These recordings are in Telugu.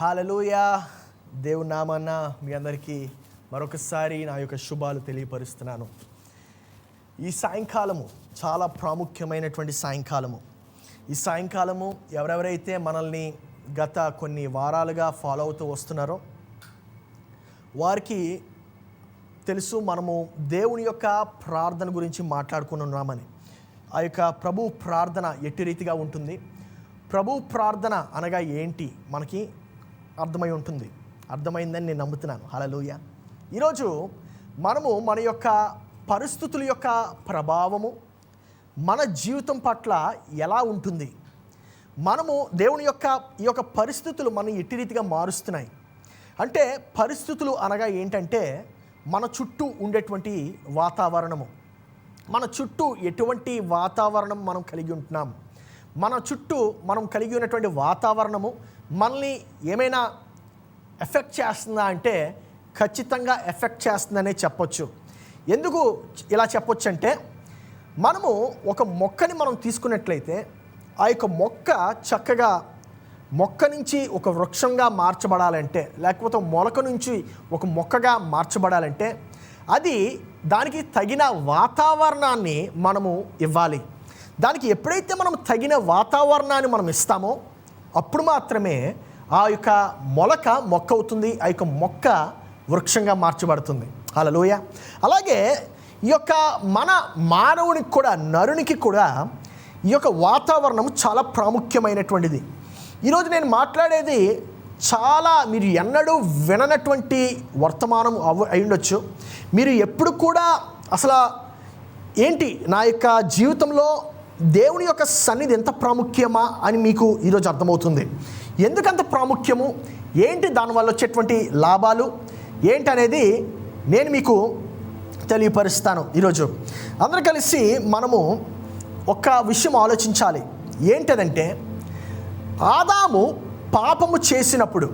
హల్లెలూయా. దేవుని నామాన మీ అందరికీ మరొకసారి నా యొక్క శుభాలు తెలియపరుస్తున్నాను. ఈ సాయంకాలము చాలా ప్రాముఖ్యమైనటువంటి సాయంకాలము. ఈ సాయంకాలము ఎవరెవరైతే మనల్ని గత కొన్ని వారాలుగా ఫాలో అవుతూ వస్తున్నారో వారికి తెలుసు, మనము దేవుని యొక్క ప్రార్థన గురించి మాట్లాడుకున్నామని. ఆ యొక్క ప్రభు ప్రార్థన ఎట్టి రీతిగా ఉంటుంది, ప్రభు ప్రార్థన అనగా ఏంటి మనకి అర్థమై ఉంటుంది. అర్థమైందని నేను నమ్ముతున్నాను. హల్లెలూయా. ఈరోజు మనము మన యొక్క పరిస్థితుల యొక్క ప్రభావము మన జీవితం పట్ల ఎలా ఉంటుంది, మనము దేవుని యొక్క ఈ యొక్క పరిస్థితులు మనం ఎట్టి రీతిగా మారుస్తున్నాయి. అంటే పరిస్థితులు అనగా ఏంటంటే మన చుట్టూ ఉండేటువంటి వాతావరణము, మన చుట్టూ ఎటువంటి వాతావరణం మనం కలిగి ఉంటున్నాం, మన చుట్టూ మనం కలిగి ఉన్నటువంటి వాతావరణము మనల్ని ఏమైనా ఎఫెక్ట్ చేస్తుందా అంటే ఖచ్చితంగా ఎఫెక్ట్ చేస్తుందనే చెప్పొచ్చు. ఎందుకు ఇలా చెప్పొచ్చు అంటే, మనము ఒక మొక్కని మనం తీసుకున్నట్లయితే ఆ యొక్క మొక్క చక్కగా మొక్క నుంచి ఒక వృక్షంగా మార్చబడాలంటే, లేకపోతే మొలక నుంచి ఒక మొక్కగా మార్చబడాలంటే అది దానికి తగిన వాతావరణాన్ని మనము ఇవ్వాలి. దానికి ఎప్పుడైతే మనం తగిన వాతావరణాన్ని మనం ఇస్తామో అప్పుడు మాత్రమే ఆ యొక్క మొక్క అవుతుంది, ఆ యొక్క మొక్క వృక్షంగా మార్చబడుతుంది. హల్లెలూయా. అలాగే ఈ యొక్క మన మానవునికి కూడా, నరునికి కూడా ఈ యొక్క వాతావరణం చాలా ప్రాముఖ్యమైనటువంటిది. ఈరోజు నేను మాట్లాడేది చాలా మీరు ఎన్నడూ విననటువంటి వర్తమానం అయి ఉండొచ్చు. మీరు ఎప్పుడు కూడా అసలు ఏంటి నా యొక్క జీవితంలో దేవుని యొక్క సన్నిధి ఎంత ప్రాముఖ్యమా అని మీకు ఈరోజు అర్థమవుతుంది. ఎందుకంత ప్రాముఖ్యము, ఏంటి దానివల్ల వచ్చేటువంటి లాభాలు ఏంటనేది నేను మీకు తెలియపరుస్తాను. ఈరోజు అందరూ కలిసి మనము ఒక విషయం ఆలోచించాలి. ఏంటదంటే, ఆదాము పాపము చేసినప్పుడు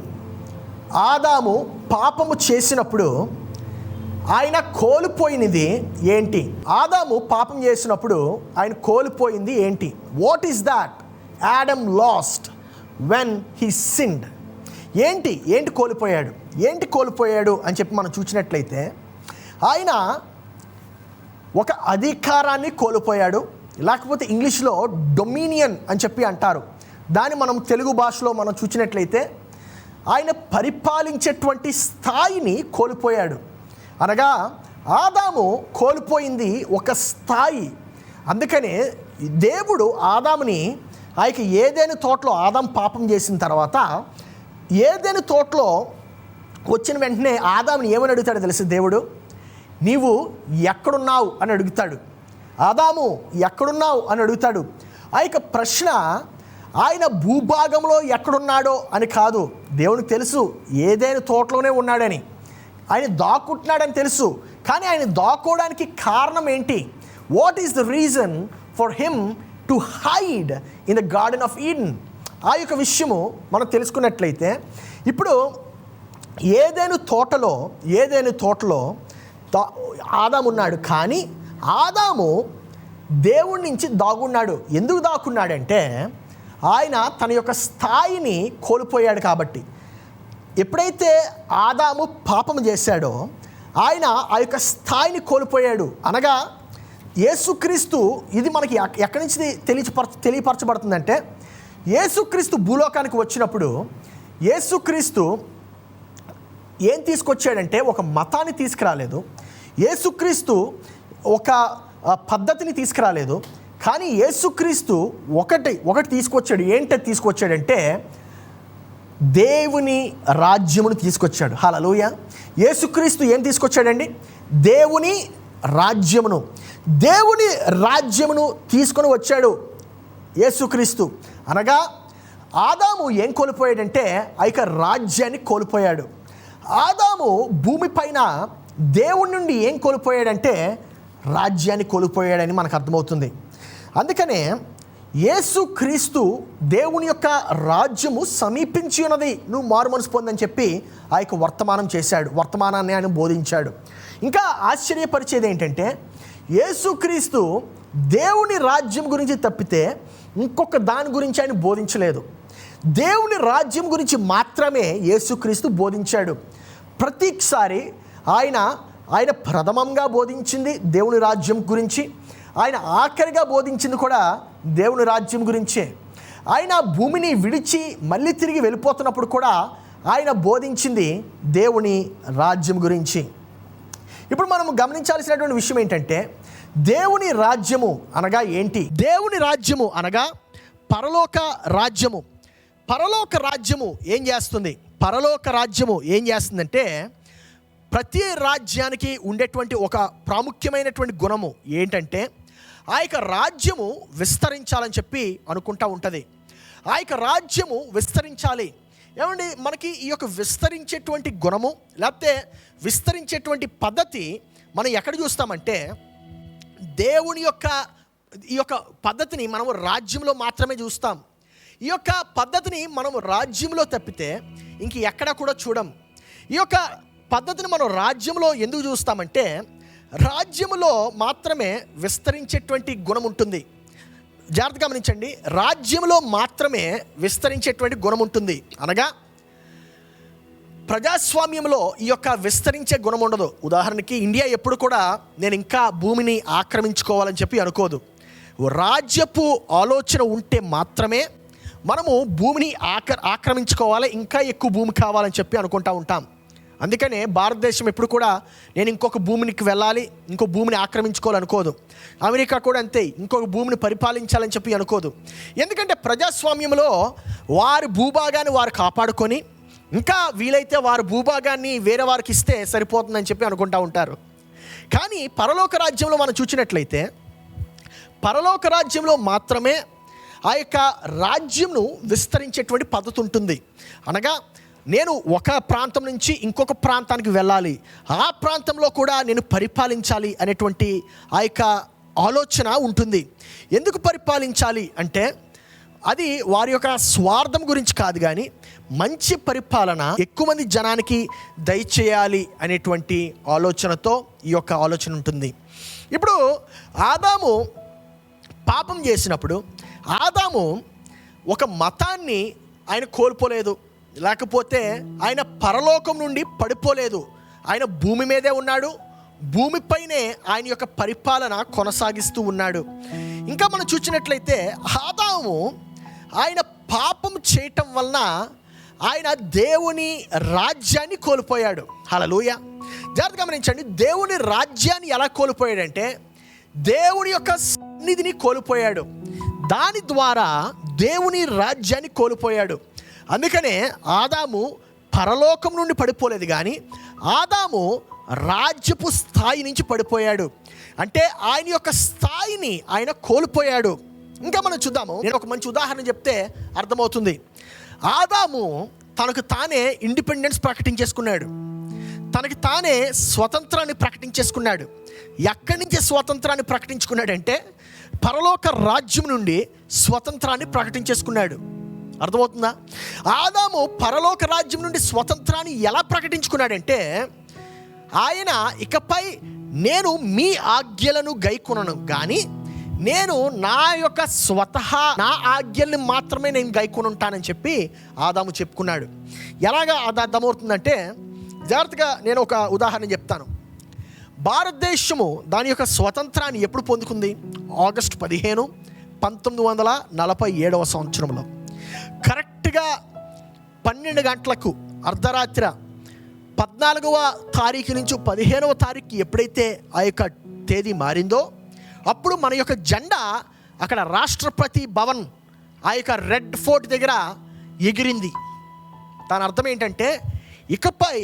ఆయన కోల్పోయినది ఏంటి? ఆదాము పాపం చేసినప్పుడు ఆయన కోల్పోయింది ఏంటి? What is that Adam last when he sinned? ఏంటి కోల్పోయాడు అని చెప్పి మనం చూసినట్లయితే, ఆయన ఒక అధికారాన్ని కోల్పోయాడు. లేకపోతే ఇంగ్లీష్లో డొమినియన్ అని చెప్పి అంటారు. దాన్ని మనం తెలుగు భాషలో మనం చూసినట్లయితే ఆయన పరిపాలించేటువంటి స్థాయిని కోల్పోయాడు. అనగా ఆదాము కోల్పోయింది ఒక స్థాయి. అందుకనే దేవుడు ఆదాముని ఆ యొక్క ఏదైనా తోటలో, ఆదాము పాపం చేసిన తర్వాత ఏదైనా తోటలో వచ్చిన వెంటనే ఆదాముని ఏమని అడుగుతాడు తెలుసు? దేవుడు, నీవు ఎక్కడున్నావు అని అడుగుతాడు. ఆదాము ఎక్కడున్నావు అని అడుగుతాడు. ఆ యొక్క ప్రశ్న ఆయన భూభాగంలో ఎక్కడున్నాడో అని కాదు. దేవునికి తెలుసు ఏదైనా తోటలోనే ఉన్నాడని, ఆయన దాక్కుంటున్నాడని తెలుసు. కానీ ఆయన దాక్కోవడానికి కారణం ఏంటి? What is the reason for him to hide in the garden of Eden? ఆ యొక్క విషయము మనం తెలుసుకున్నట్లయితే, ఇప్పుడు ఏదైనా తోటలో ఆదాము ఉన్నాడు. కానీ ఆదాము దేవుడి నుంచి దాగున్నాడు. ఎందుకు దాక్కున్నాడంటే, ఆయన తన యొక్క స్థాయిని కోల్పోయాడు. కాబట్టి ఎప్పుడైతే ఆదాము పాపం చేశాడో ఆయన ఆ యొక్క స్థాయిని కోల్పోయాడు. అనగా యేసుక్రీస్తు, ఇది మనకి ఎక్కడి నుంచి తెలియపరచబడుతుందంటే, యేసుక్రీస్తు భూలోకానికి వచ్చినప్పుడు యేసుక్రీస్తు ఏం తీసుకొచ్చాడంటే ఒక మతాన్ని తీసుకురాలేదు. యేసుక్రీస్తు ఒక పద్ధతిని తీసుకురాలేదు. కానీ యేసుక్రీస్తు ఒకటి తీసుకొచ్చాడు. ఏంటది తీసుకొచ్చాడంటే దేవుని రాజ్యమును తీసుకొచ్చాడు. హల్లెలూయా. యేసుక్రీస్తు ఏం తీసుకొచ్చాడండి? దేవుని రాజ్యమును తీసుకొని వచ్చాడు యేసుక్రీస్తు. అనగా ఆదాము ఏం కోల్పోయాడంటే ఆ యొక్క రాజ్యాన్ని కోల్పోయాడు. ఆదాము భూమిపైన దేవుని నుండి ఏం కోల్పోయాడంటే రాజ్యాన్ని కోల్పోయాడని మనకు అర్థమవుతుంది. అందుకనే యేసుక్రీస్తు దేవుని యొక్క రాజ్యము సమీపించి ఉన్నది, నువ్వు మారు మనసు పొందని చెప్పి ఆ యొక్క వర్తమానాన్ని ఆయన బోధించాడు. ఇంకా ఆశ్చర్యపరిచేది ఏంటంటే, యేసుక్రీస్తు దేవుని రాజ్యం గురించి తప్పితే ఇంకొక దాని గురించి ఆయన బోధించలేదు. దేవుని రాజ్యం గురించి మాత్రమే యేసుక్రీస్తు బోధించాడు. ప్రతిసారి ఆయన ప్రథమంగా బోధించింది దేవుని రాజ్యం గురించి, ఆయన ఆఖరిగా బోధించింది కూడా దేవుని రాజ్యం గురించే. ఆయన భూమిని విడిచి మళ్ళీ తిరిగి వెళ్ళిపోతున్నప్పుడు కూడా ఆయన బోధించింది దేవుని రాజ్యం గురించి. ఇప్పుడు మనం గమనించాల్సినటువంటి విషయం ఏంటంటే, దేవుని రాజ్యము అనగా ఏంటి? దేవుని రాజ్యము అనగా పరలోక రాజ్యము. పరలోక రాజ్యము ఏం చేస్తుంది? పరలోక రాజ్యము ఏం చేస్తుందంటే, ప్రతి రాజ్యానికి ఉండేటువంటి ఒక ప్రాముఖ్యమైనటువంటి గుణము ఏంటంటే, ఆ యొక్క రాజ్యము విస్తరించాలని చెప్పి అనుకుంటా ఉంటుంది. ఆ యొక్క రాజ్యము విస్తరించాలి. ఏమండి, మనకి ఈ యొక్క విస్తరించేటువంటి గుణము లేకపోతే విస్తరించేటువంటి పద్ధతి మనం ఎక్కడ చూస్తామంటే, దేవుని ఈ యొక్క పద్ధతిని మనము రాజ్యంలో మాత్రమే చూస్తాం. ఈ యొక్క పద్ధతిని మనము రాజ్యంలో తప్పితే ఇంక ఎక్కడ కూడా చూడం. ఈ యొక్క పద్ధతిని మనం రాజ్యంలో ఎందుకు చూస్తామంటే, రాజ్యములో మాత్రమే విస్తరించేటువంటి గుణం ఉంటుంది. జాగ్రత్తగా గమనించండి, రాజ్యంలో మాత్రమే విస్తరించేటువంటి గుణం ఉంటుంది. అనగా ప్రజాస్వామ్యంలో ఈ యొక్క విస్తరించే గుణం ఉండదు. ఉదాహరణకి ఇండియా ఎప్పుడు కూడా నేను ఇంకా భూమిని ఆక్రమించుకోవాలని చెప్పి అనుకోదు. రాజ్యపు ఆలోచన ఉంటే మాత్రమే మనము భూమిని ఆక్రమించుకోవాలి, ఇంకా ఎక్కువ భూమి కావాలని చెప్పి అనుకుంటూ ఉంటాం. అందుకనే భారతదేశం ఎప్పుడు కూడా నేను ఇంకొక భూమికి వెళ్ళాలి, ఇంకో భూమిని ఆక్రమించుకోవాలనుకోదు. అమెరికా కూడా అంతే, ఇంకొక భూమిని పరిపాలించాలని చెప్పి అనుకోదు. ఎందుకంటే ప్రజాస్వామ్యంలో వారి భూభాగాన్ని వారు కాపాడుకొని ఇంకా వీలైతే వారి భూభాగాన్ని వేరే వారికి ఇస్తే సరిపోతుందని చెప్పి అనుకుంటూ ఉంటారు. కానీ పరలోక రాజ్యంలో మనం చూసినట్లయితే, పరలోక రాజ్యంలో మాత్రమే ఆ యొక్క రాజ్యంను విస్తరించేటువంటి పద్ధతి ఉంటుంది. అనగా నేను ఒక ప్రాంతం నుంచి ఇంకొక ప్రాంతానికి వెళ్ళాలి, ఆ ప్రాంతంలో కూడా నేను పరిపాలించాలి అనేటువంటి ఆ యొక్క ఆలోచన ఉంటుంది. ఎందుకు పరిపాలించాలి అంటే, అది వారి యొక్క స్వార్థం గురించి కాదు, కానీ మంచి పరిపాలన ఎక్కువ మంది జనానికి దయచేయాలి అనేటువంటి ఆలోచనతో ఈ యొక్క ఆలోచన ఉంటుంది. ఇప్పుడు ఆదాము పాపం చేసినప్పుడు ఆదాము ఒక మతాన్ని ఆయన కోల్పోలేదు, లేకపోతే ఆయన పరలోకం నుండి పడిపోలేదు. ఆయన భూమి మీదే ఉన్నాడు, భూమిపైనే ఆయన యొక్క పరిపాలన కొనసాగిస్తూ ఉన్నాడు. ఇంకా మనం చూసినట్లయితే ఆదాము ఆయన పాపం చేయటం వలన ఆయన దేవుని రాజ్యాన్ని కోల్పోయాడు. హల్లెలూయా. జాగ్రత్తగా గమనించండి, దేవుని రాజ్యాన్ని ఎలా కోల్పోయాడంటే, దేవుని యొక్క సన్నిధిని కోల్పోయాడు. దాని ద్వారా దేవుని రాజ్యాన్ని కోల్పోయాడు. అందుకనే ఆదాము పరలోకం నుండి పడిపోలేదు, కానీ ఆదాము రాజ్యపు స్థాయి నుంచి పడిపోయాడు. అంటే ఆయన యొక్క స్థాయిని ఆయన కోల్పోయాడు. ఇంకా మనం చూద్దాము. నేను ఒక మంచి ఉదాహరణ చెప్తే అర్థమవుతుంది. ఆదాము తనకు తానే ఇండిపెండెన్స్ ప్రకటించేసుకున్నాడు, తనకి తానే స్వతంత్రాన్ని ప్రకటించేసుకున్నాడు. ఎక్కడి నుంచి స్వతంత్రాన్ని ప్రకటించుకున్నాడంటే, పరలోక రాజ్యం నుండి స్వతంత్రాన్ని ప్రకటించేసుకున్నాడు. అర్థమవుతుందా? ఆదాము పరలోక రాజ్యం నుండి స్వతంత్రాన్ని ఎలా ప్రకటించుకున్నాడంటే, ఆయన ఇకపై నేను మీ ఆజ్ఞలను గైకొనను, కానీ నేను నా యొక్క స్వతహా నా ఆజ్ఞల్ని మాత్రమే నేను గైకొని ఉంటానని చెప్పి ఆదాము చెప్పుకున్నాడు. ఎలాగా అది అర్థమవుతుందంటే, జాగ్రత్తగా నేను ఒక ఉదాహరణ చెప్తాను. భారతదేశము దాని యొక్క స్వతంత్రాన్ని ఎప్పుడు పొందుకుంది? ఆగస్టు 15, 1947 సంవత్సరంలో కరెక్ట్గా 12 గంటలకు అర్ధరాత్రి 14వ తారీఖు నుంచి 15వ తారీఖు ఎప్పుడైతే ఆ యొక్క తేదీ మారిందో, అప్పుడు మన యొక్క జెండా అక్కడ రాష్ట్రపతి భవన్ ఆ యొక్క రెడ్ ఫోర్ట్ దగ్గర ఎగిరింది. దాని అర్థం ఏంటంటే, ఇకపై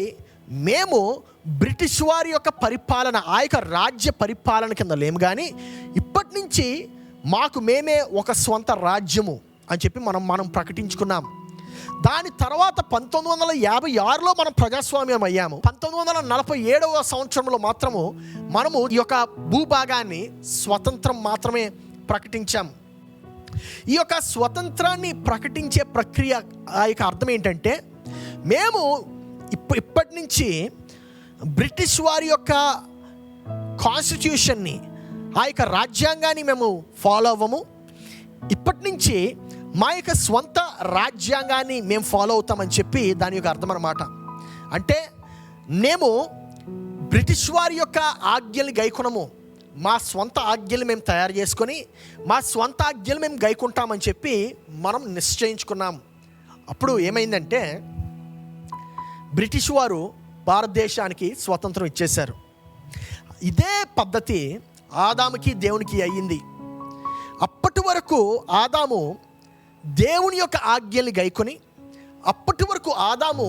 మేము బ్రిటిష్ వారి యొక్క పరిపాలన, ఆ యొక్క రాజ్య పరిపాలన కింద లేము, కానీ ఇప్పటి నుంచి మాకు మేమే ఒక స్వంత రాజ్యము అని చెప్పి మనం ప్రకటించుకున్నాం. దాని తర్వాత 1956లో మనం ప్రజాస్వామ్యం అయ్యాము. 1947వ సంవత్సరంలో మాత్రము మనము ఈ యొక్క భూభాగాన్ని స్వతంత్రం మాత్రమే ప్రకటించాం. ఈ యొక్క స్వతంత్రాన్ని ప్రకటించే ప్రక్రియ ఆ యొక్క అర్థం ఏంటంటే, మేము ఇప్పటి నుంచి బ్రిటిష్ వారి యొక్క కాన్స్టిట్యూషన్ని, ఆ యొక్క రాజ్యాంగాన్ని మేము ఫాలో అవ్వము. ఇప్పటి నుంచి మా యొక్క స్వంత రాజ్యాంగాన్ని మేము ఫాలో అవుతామని చెప్పి దాని యొక్క అర్థం అన్నమాట. అంటే మేము బ్రిటిష్ వారి యొక్క ఆజ్ఞలు గైకొనము, మా స్వంత ఆజ్ఞలు మేము తయారు చేసుకొని మా స్వంత ఆజ్ఞలు మేము గైకుంటామని చెప్పి మనం నిశ్చయించుకున్నాం. అప్పుడు ఏమైందంటే బ్రిటిష్ వారు భారతదేశానికి స్వతంత్రం ఇచ్చేశారు. ఇదే పద్ధతి ఆదాముకి దేవునికి అయ్యింది. అప్పటి వరకు ఆదాము దేవుని యొక్క ఆజ్ఞల్ని గైకొని, అప్పటి వరకు ఆదాము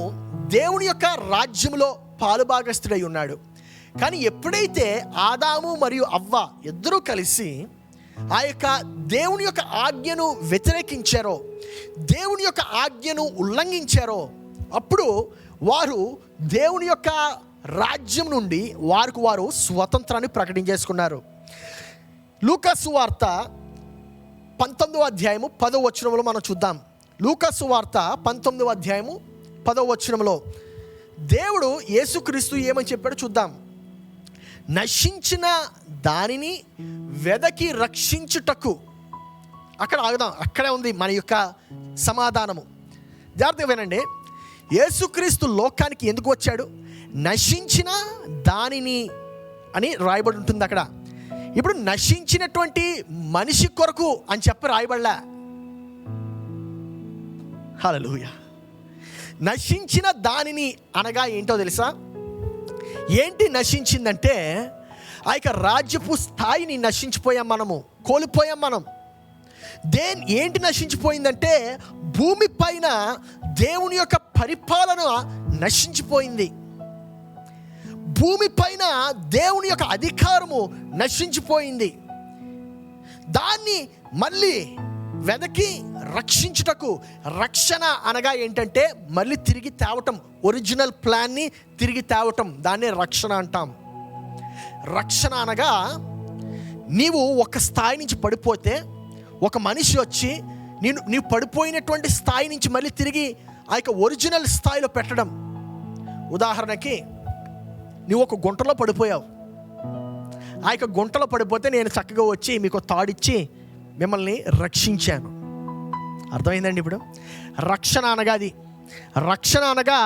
దేవుని యొక్క రాజ్యంలో పాలుభాగస్తుడై ఉన్నాడు. కానీ ఎప్పుడైతే ఆదాము మరియు అవ్వ ఇద్దరూ కలిసి ఆ యొక్క దేవుని యొక్క ఆజ్ఞను వ్యతిరేకించారో, దేవుని యొక్క ఆజ్ఞను ఉల్లంఘించారో, అప్పుడు వారు దేవుని యొక్క రాజ్యం నుండి వారు స్వతంత్రాన్ని ప్రకటించేసుకున్నారు. లూకా సువార్త 19వ అధ్యాయము 10వ వచనంలో మనం చూద్దాం. లూకా సువార్త 19వ అధ్యాయము 10వ వచనంలో దేవుడు యేసుక్రీస్తు ఏమని చెప్పాడో చూద్దాం. నశించిన దానిని వెదకి రక్షించుటకు. అక్కడ ఆగుదాం, అక్కడే ఉంది మన యొక్క సమాధానము. జాగ్రత్తగా వినండి. యేసుక్రీస్తు లోకానికి ఎందుకు వచ్చాడు? నశించిన దానిని అని రాయబడి ఉంటుంది అక్కడ. ఇప్పుడు నశించినటువంటి మనిషి కొరకు అని చెప్పి రాయబడలే. హల్లెలూయా. నశించిన దానిని అనగా ఏంటో తెలుసా? ఏంటి నశించిందంటే ఆ యొక్క రాజ్యపు స్థాయిని నశించిపోయాం, మనము కోల్పోయాం. మనం ఏంటి నశించిపోయిందంటే భూమి పైన దేవుని యొక్క పరిపాలన నశించిపోయింది. భూమి పైన దేవుని యొక్క అధికారము నశించిపోయింది. దాన్ని మళ్ళీ వెదకి రక్షించుటకు. రక్షణ అనగా ఏంటంటే మళ్ళీ తిరిగి తేవటం, ఒరిజినల్ ప్లాన్ని తిరిగి తేవటం, దాన్నే రక్షణ అంటాం. రక్షణ అనగా నీవు ఒక స్థాయి నుంచి పడిపోతే ఒక మనిషి వచ్చి నీవు పడిపోయినటువంటి స్థాయి నుంచి మళ్ళీ తిరిగి ఆ యొక్క ఒరిజినల్ స్థాయిలో పెట్టడం. ఉదాహరణకి నువ్వు ఒక గుంటలో పడిపోయావు. ఆ యొక్క గుంటలో పడిపోతే నేను చక్కగా వచ్చి మీకు తాడిచ్చి మిమ్మల్ని రక్షించాను. అర్థమైందండి? ఇప్పుడు రక్షణ అనగా అది. రక్షణ అనగా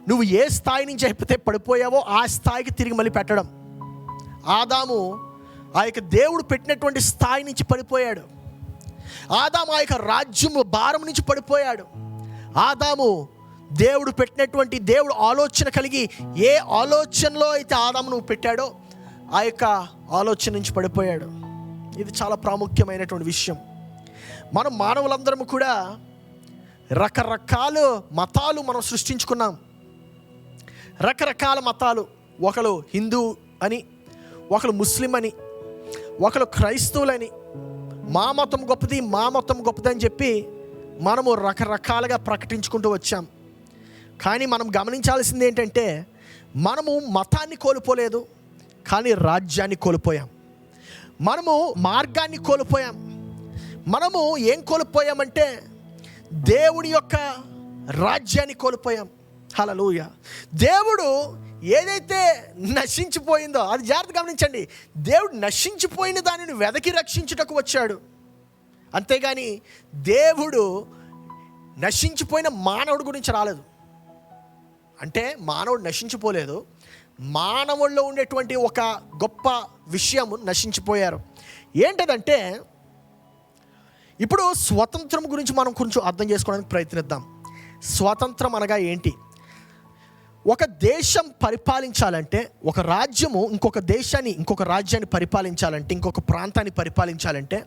నువ్వు ఏ స్థాయి నుంచి అయితే పడిపోయావో ఆ స్థాయికి తిరిగి మళ్ళీ పెట్టడం. ఆదాము ఆ యొక్క దేవుడు పెట్టినటువంటి స్థాయి నుంచి పడిపోయాడు. ఆదాము ఆ యొక్క రాజ్యము భారం నుంచి పడిపోయాడు. ఆదాము దేవుడు పెట్టినటువంటి దేవుడు ఆలోచన కలిగి ఏ ఆలోచనలో అయితే ఆదాము నువ్వు పెట్టాడో ఆ యొక్క ఆలోచన నుంచి పడిపోయాడు. ఇది చాలా ప్రాముఖ్యమైనటువంటి విషయం. మనం మానవులందరము కూడా రకరకాల మతాలు మనం సృష్టించుకున్నాం. రకరకాల మతాలు. ఒకరు హిందూ అని, ఒకరు ముస్లిం అని, ఒకరు క్రైస్తవులని, మా మతం గొప్పది మా మతం గొప్పది అని చెప్పి మనము రకరకాలుగా ప్రకటించుకుంటూ వచ్చాం. కానీ మనం గమనించాల్సింది ఏంటంటే మనము మతాన్ని కోల్పోలేదు, కానీ రాజ్యాన్ని కోల్పోయాం. మనము మార్గాన్ని కోల్పోయాం. మనము ఏం కోల్పోయామంటే దేవుడి యొక్క రాజ్యాన్ని కోల్పోయాం. హల్లెలూయా. దేవుడు ఏదైతే నశించిపోయిందో అది జాగ్రత్తగా గమనించండి. దేవుడు నశించిపోయిన దానిని వెదకి రక్షించుటకు వచ్చాడు. అంతేగాని దేవుడు నశించిపోయిన మానవుడి గురించి రాలేదు. అంటే మానవుడు నశించిపోలేదు, మానవుల్లో ఉండేటువంటి ఒక గొప్ప విషయం నశించిపోయారు. ఏంటదంటే ఇప్పుడు స్వతంత్రం గురించి మనం కొంచెం అర్థం చేసుకోవడానికి ప్రయత్నిద్దాం. స్వతంత్రం అనగా ఏంటి? ఒక దేశం పరిపాలించాలంటే, ఒక రాజ్యము ఇంకొక దేశాన్ని ఇంకొక రాజ్యాన్ని పరిపాలించాలంటే, ఇంకొక ప్రాంతాన్ని పరిపాలించాలంటే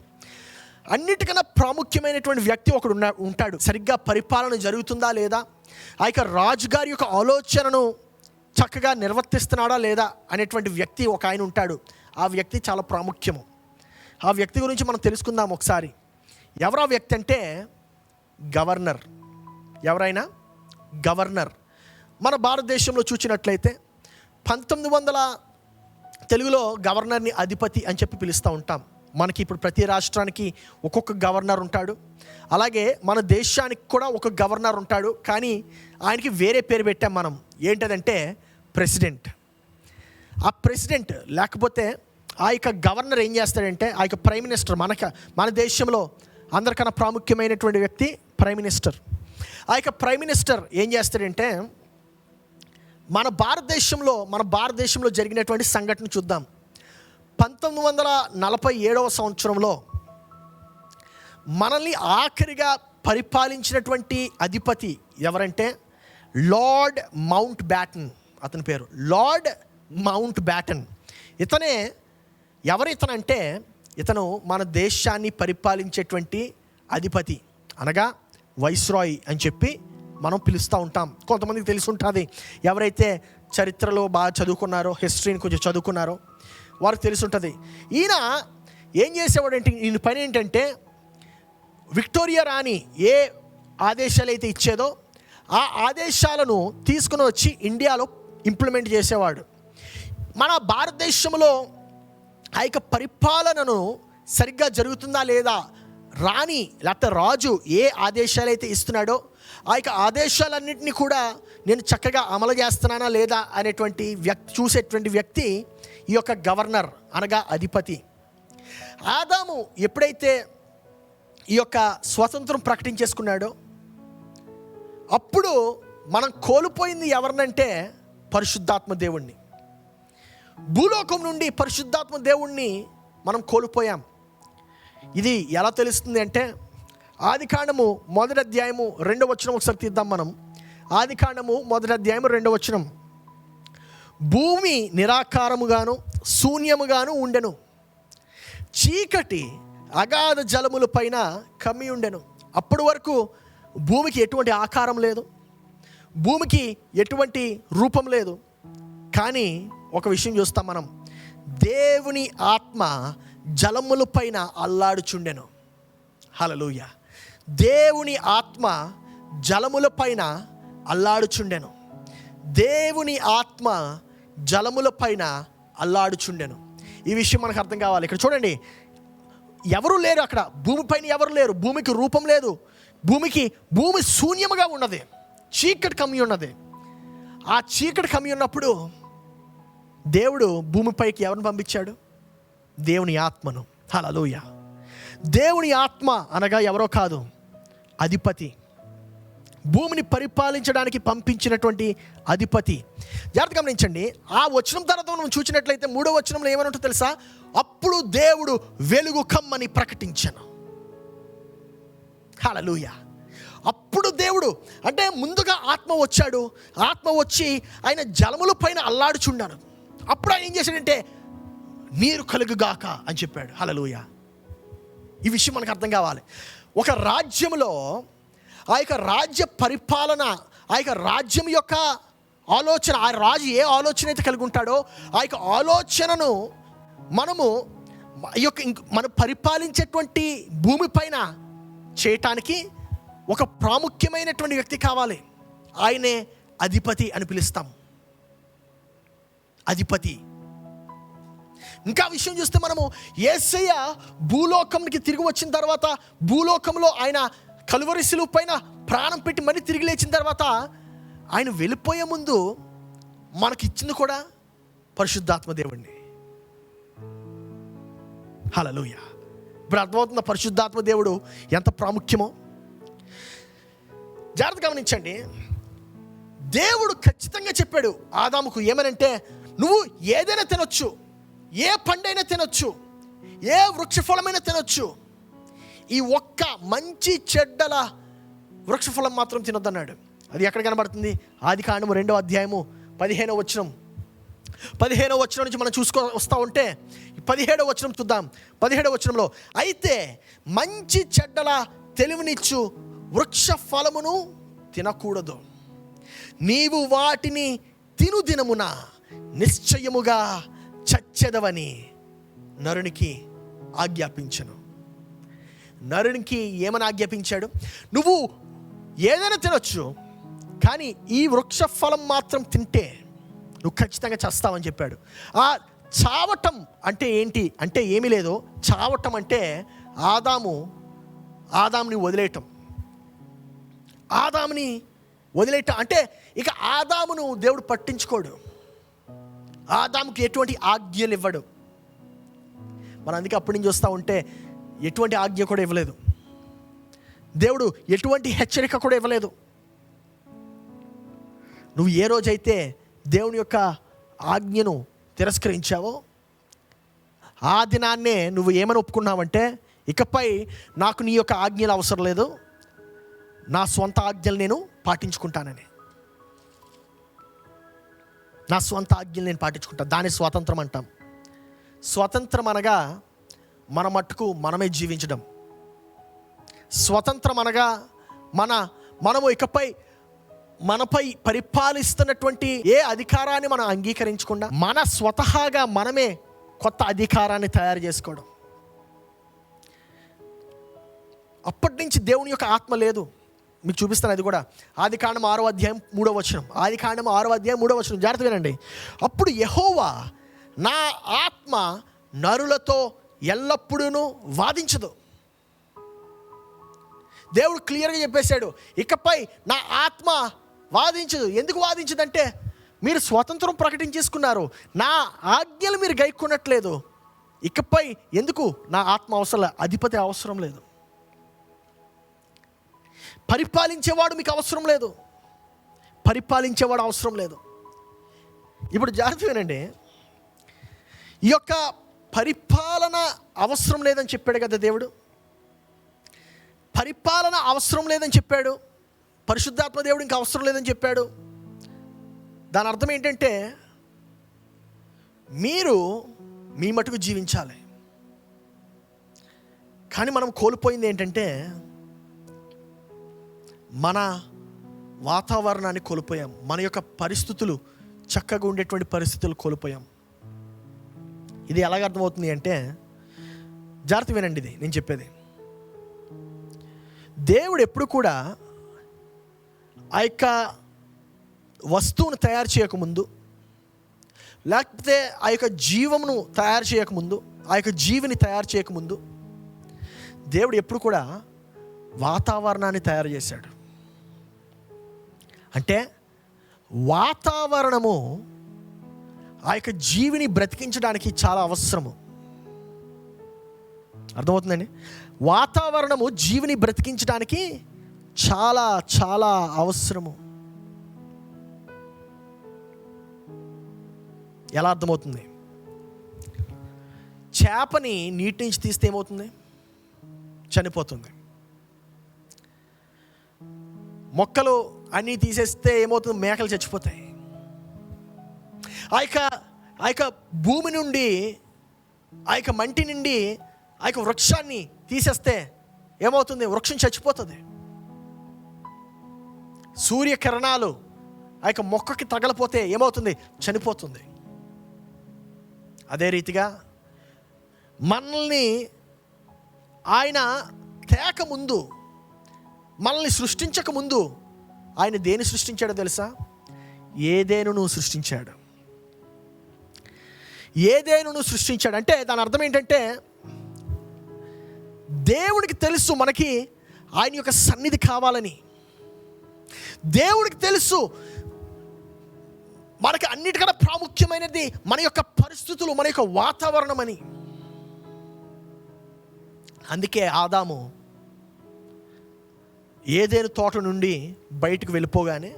అన్నిటికన్నా ప్రాముఖ్యమైనటువంటి వ్యక్తి ఒకడు ఉంటాడు. సరిగ్గా పరిపాలన జరుగుతుందా లేదా, ఆ యొక్క రాజుగారి యొక్క ఆలోచనను చక్కగా నిర్వర్తిస్తున్నాడా లేదా అనేటువంటి వ్యక్తి ఒక ఆయన ఉంటాడు. ఆ వ్యక్తి చాలా ప్రాముఖ్యము. ఆ వ్యక్తి గురించి మనం తెలుసుకుందాం ఒకసారి. ఎవరా వ్యక్తి అంటే గవర్నర్. ఎవరైనా గవర్నర్. మన భారతదేశంలో చూసినట్లయితే 1900 తెలుగులో గవర్నర్ని అధిపతి అని చెప్పి పిలుస్తూ ఉంటాం. మనకి ఇప్పుడు ప్రతి రాష్ట్రానికి ఒక్కొక్క గవర్నర్ ఉంటాడు. అలాగే మన దేశానికి కూడా ఒక గవర్నర్ ఉంటాడు, కానీ ఆయనకి వేరే పేరు పెట్టాం మనం. ఏంటదంటే ప్రెసిడెంట్. ఆ ప్రెసిడెంట్ లేకపోతే ఆ యొక్క గవర్నర్ ఏం చేస్తాడంటే, ఆ యొక్క ప్రైమ్ మినిస్టర్ మన దేశంలో అందరికన్నా ప్రాముఖ్యమైనటువంటి వ్యక్తి ప్రైమ్ మినిస్టర్. ఆ యొక్క ప్రైమ్ మినిస్టర్ ఏం చేస్తాడంటే, మన భారతదేశంలో జరిగినటువంటి సంఘటన చూద్దాం. 1947 సంవత్సరంలో మనల్ని ఆఖరిగా పరిపాలించినటువంటి అధిపతి ఎవరంటే లార్డ్ మౌంట్ బ్యాటన్. అతని పేరు లార్డ్ మౌంట్ బ్యాటన్. ఎవరితనంటే ఇతను మన దేశాన్ని పరిపాలించేటువంటి అధిపతి, అనగా వైస్రాయ్ అని చెప్పి మనం పిలుస్తూ ఉంటాం. కొంతమందికి తెలిసి ఉంటుంది, ఎవరైతే చరిత్రలో బాగా చదువుకున్నారో, హిస్టరీని కొంచెం చదువుకున్నారో వారికి తెలిసి ఉంటుంది. ఈయన ఏం చేసేవాడంటే, ఈయన పని ఏంటంటే విక్టోరియా రాణి ఏ ఆదేశాలు అయితే ఇచ్చేదో ఆ ఆదేశాలను తీసుకుని వచ్చి ఇండియాలో ఇంప్లిమెంట్ చేసేవాడు. మన భారతదేశంలో ఆ యొక్క పరిపాలనను సరిగ్గా జరుగుతుందా లేదా, రాణి లేకపోతే రాజు ఏ ఆదేశాలు అయితే ఇస్తున్నాడో ఆ యొక్క ఆదేశాలన్నింటినీ కూడా నేను చక్కగా అమలు చేస్తున్నానా లేదా అనేటువంటి చూసేటువంటి వ్యక్తి ఈ యొక్క గవర్నర్, అనగా అధిపతి. ఆదాము ఎప్పుడైతే ఈ యొక్క స్వతంత్రం ప్రకటించేసుకున్నాడో అప్పుడు మనం కోల్పోయింది ఎవరినంటే పరిశుద్ధాత్మ దేవుణ్ణి. భూలోకం నుండి పరిశుద్ధాత్మ దేవుణ్ణి మనం కోల్పోయాం. ఇది ఎలా తెలుస్తుంది అంటే, ఆదికాండము 1వ అధ్యాయము 2వ వచనం ఒకసారి తీద్దాం మనం. ఆదికాండము 1వ అధ్యాయము 2వ వచనం. భూమి నిరాకారముగాను శూన్యముగాను ఉండెను, చీకటి అగాధ జలముల పైన కమ్మి ఉండెను. అప్పటి వరకు భూమికి ఎటువంటి ఆకారం లేదు, భూమికి ఎటువంటి రూపం లేదు. కానీ ఒక విషయం చూస్తాం మనం, దేవుని ఆత్మ జలముల పైన అల్లాడుచుండెను. హల్లెలూయా. దేవుని ఆత్మ జలముల పైన అల్లాడుచుండెను. దేవుని ఆత్మ జలముల పైన అల్లాడుచుండెను. ఈ విషయం మనకు అర్థం కావాలి. ఇక్కడ చూడండి, ఎవరు లేరు అక్కడ, భూమిపైన ఎవరు లేరు, భూమికి రూపం లేదు, భూమి శూన్యముగా ఉన్నది, చీకటి కమ్మి ఉన్నది. ఆ చీకటి కమ్మి ఉన్నప్పుడు దేవుడు భూమిపైకి ఎవరిని పంపించాడు? దేవుని ఆత్మను. హల్లెలూయా. దేవుని ఆత్మ అనగా ఎవరో కాదు, అధిపతి, భూమిని పరిపాలించడానికి పంపించినటువంటి అధిపతి. జాగ్రత్తగా గమనించండి. ఆ వచనం తర్వాత మనం చూసినట్లయితే 3వ వచనంలో ఏమని ఉంటుందో తెలుసా? అప్పుడు దేవుడు వెలుగు కమ్మని ప్రకటించెను. హల్లెలూయా. అప్పుడు దేవుడు అంటే ముందుగా ఆత్మ వచ్చాడు, ఆత్మ వచ్చి ఆయన జలముల పైన అల్లాడుచున్నాడు. అప్పుడు ఆయన ఏం చేశాడంటే నీరు కలుగుగాక అని చెప్పాడు. హల్లెలూయా. ఈ విషయం మనకు అర్థం కావాలి. ఒక రాజ్యంలో ఆ యొక్క రాజ్య పరిపాలన, ఆ యొక్క రాజ్యం యొక్క ఆలోచన, ఆ రాజు ఏ ఆలోచన అయితే కలిగి ఉంటాడో ఆ యొక్క ఆలోచనను మనం పరిపాలించేటువంటి భూమిపైన చేయటానికి ఒక ప్రాముఖ్యమైనటువంటి వ్యక్తి కావాలి. ఆయనే అధిపతి అని పిలుస్తాం. అధిపతి. ఇంకా విషయం చూస్తే మనము యేసయ్య భూలోకంకి తిరిగి వచ్చిన తర్వాత, భూలోకంలో ఆయన కలువరి శిలువ పైన ప్రాణం పెట్టి మళ్ళీ తిరిగి లేచిన తర్వాత ఆయన వెళ్ళిపోయే ముందు మనకి ఇచ్చింది కూడా పరిశుద్ధాత్మ దేవుణ్ణి. హల్లెలూయా. ఇప్పుడు అర్థమవుతున్న పరిశుద్ధాత్మ దేవుడు ఎంత ప్రాముఖ్యమో. జాగ్రత్త గమనించండి. దేవుడు ఖచ్చితంగా చెప్పాడు ఆదాముకు ఏమనంటే, నువ్వు ఏదైనా తినొచ్చు, ఏ పండైనా తినొచ్చు, ఏ వృక్షఫలమైనా తినొచ్చు, ఈ ఒక్క మంచి చెడ్డల వృక్షఫలం మాత్రం తినొద్దన్నాడు. అది ఎక్కడ కనబడుతుంది? ఆదికాండము 2వ అధ్యాయము 15వ వచనం. 15వ వచనం నుంచి మనం వస్తూ ఉంటే 17వ వచనం చూద్దాం. 17వ వచనంలో, అయితే మంచి చెడ్డల తెలివినిచ్చు వృక్ష ఫలమును తినకూడదు, నీవు వాటిని తిను దినమున నిశ్చయముగా చచ్చెదవని నరునికి ఆజ్ఞాపించను. నరునికి ఏమని ఆజ్ఞాపించాడు? నువ్వు ఏదైనా తినొచ్చు, కానీ ఈ వృక్ష ఫలం మాత్రం తింటే నువ్వు ఖచ్చితంగా చస్తావని చెప్పాడు. ఆ చావటం అంటే ఏంటి అంటే ఏమీ లేదు. చావటం అంటే ఆదాముని వదిలేయటం. ఆదాముని వదిలేయటం అంటే ఇక ఆదామును దేవుడు పట్టించుకోడు, ఆదాముకి ఎటువంటి ఆజ్ఞలు ఇవ్వడు. మనం అందుకే అప్పటి నుంచి చూస్తూ ఉంటే ఎటువంటి ఆజ్ఞ కూడా ఇవ్వలేదు. దేవుడు ఎటువంటి హెచ్చరిక కూడా ఇవ్వలేదు. నువ్వు ఏ రోజైతే దేవుని యొక్క ఆజ్ఞను తిరస్కరించావో ఆ దినాన్నే నువ్వు ఏమని ఒప్పుకున్నావంటే, ఇకపై నాకు నీ యొక్క ఆజ్ఞలు అవసరం లేదు, నా స్వంత ఆజ్ఞలు నేను పాటించుకుంటానని. నా స్వంత ఆజ్ఞలు నేను పాటించుకుంటాను. దాన్ని స్వాతంత్రం అంటాం. స్వతంత్రం అనగా మన మట్టుకు మనమే జీవించడం. స్వతంత్రం అనగా మనము ఇకపై మనపై పరిపాలిస్తున్నటువంటి ఏ అధికారాన్ని మనం అంగీకరించకుండా మన స్వతహాగా మనమే కొత్త అధికారాన్ని తయారు చేసుకోవడం. అప్పటి నుంచి దేవుని యొక్క ఆత్మ లేదు. మీకు చూపిస్తాను అది కూడా. ఆదికాండం 6వ అధ్యాయం 3వ వచనం. ఆదికాండం 6వ అధ్యాయం 3వ వచనం జాగ్రత్త వినండి. అప్పుడు యెహోవా, నా ఆత్మ నరులతో ఎల్లప్పుడూ వాదించదు. దేవుడు క్లియర్గా చెప్పేశాడు, ఇకపై నా ఆత్మ వాదించదు. ఎందుకు వాదించదంటే, మీరు స్వాతంత్రం ప్రకటించేసుకున్నారు, నా ఆజ్ఞలు మీరు గైకొనట్లేదు. ఇకపై ఎందుకు నా ఆత్మ అవసరం, అధిపతి అవసరం లేదు, పరిపాలించేవాడు మీకు అవసరం లేదు, పరిపాలించేవాడు అవసరం లేదు. ఇప్పుడు జాగ్రత్త వినండి. ఈ యొక్క పరిపాలన అవసరం లేదని చెప్పాడు కదా దేవుడు. పరిపాలన అవసరం లేదని చెప్పాడు. పరిశుద్ధాత్మ దేవుడు ఇంకా అవసరం లేదని చెప్పాడు. దాని అర్థం ఏంటంటే, మీరు మీ మటుకు జీవించాలి. కానీ మనం కోల్పోయింది ఏంటంటే, మన వాతావరణాన్ని కోల్పోయాం. మన యొక్క పరిస్థితులు, చక్కగా ఉండేటువంటి పరిస్థితులు కోల్పోయాం. ఇది ఎలాగ అర్థమవుతుంది అంటే, జాగ్రత్త వినండి, ఇది నేను చెప్పేది. దేవుడు ఎప్పుడు కూడా ఆ యొక్క వస్తువును తయారు చేయకముందు, లేకపోతే ఆ యొక్క జీవమును తయారు చేయకముందు, ఆ యొక్క జీవిని తయారు చేయకముందు, దేవుడు ఎప్పుడు కూడా వాతావరణాన్ని తయారు చేశాడు. అంటే వాతావరణము ఆ యొక్క జీవిని బ్రతికించడానికి చాలా అవసరము. అర్థమవుతుందండి? వాతావరణము జీవిని బ్రతికించడానికి చాలా చాలా అవసరము. ఎలా అర్థమవుతుంది? చేపని నీటి నుంచి తీస్తే ఏమవుతుంది? చనిపోతుంది. మొక్కలు అన్నీ తీసేస్తే ఏమవుతుంది? మేకలు చచ్చిపోతాయి. ఆ యొక్క భూమి నుండి, ఆ యొక్క మంటి నుండి ఆ యొక్క వృక్షాన్ని తీసేస్తే ఏమవుతుంది? వృక్షం చచ్చిపోతుంది. సూర్యకిరణాలు ఆ యొక్క మొక్కకి తగలపోతే ఏమవుతుంది? చనిపోతుంది. అదే రీతిగా మనల్ని ఆయన తేక ముందు, మనల్ని సృష్టించక ముందు ఆయన దేని సృష్టించాడో తెలుసా? ఏదేనును సృష్టించాడు. ఏదేనును సృష్టించాడు. అంటే దాని అర్థం ఏంటంటే, దేవుడికి తెలుసు మనకి ఆయన యొక్క సన్నిధి కావాలని. దేవుడికి తెలుసు మనకి అన్నిటికన్నా ప్రాముఖ్యమైనది మన యొక్క పరిస్థితులు, మన యొక్క వాతావరణం అని. అందుకే ఆదాము ఏదేను తోట నుండి బయటకు వెళ్ళిపోగానే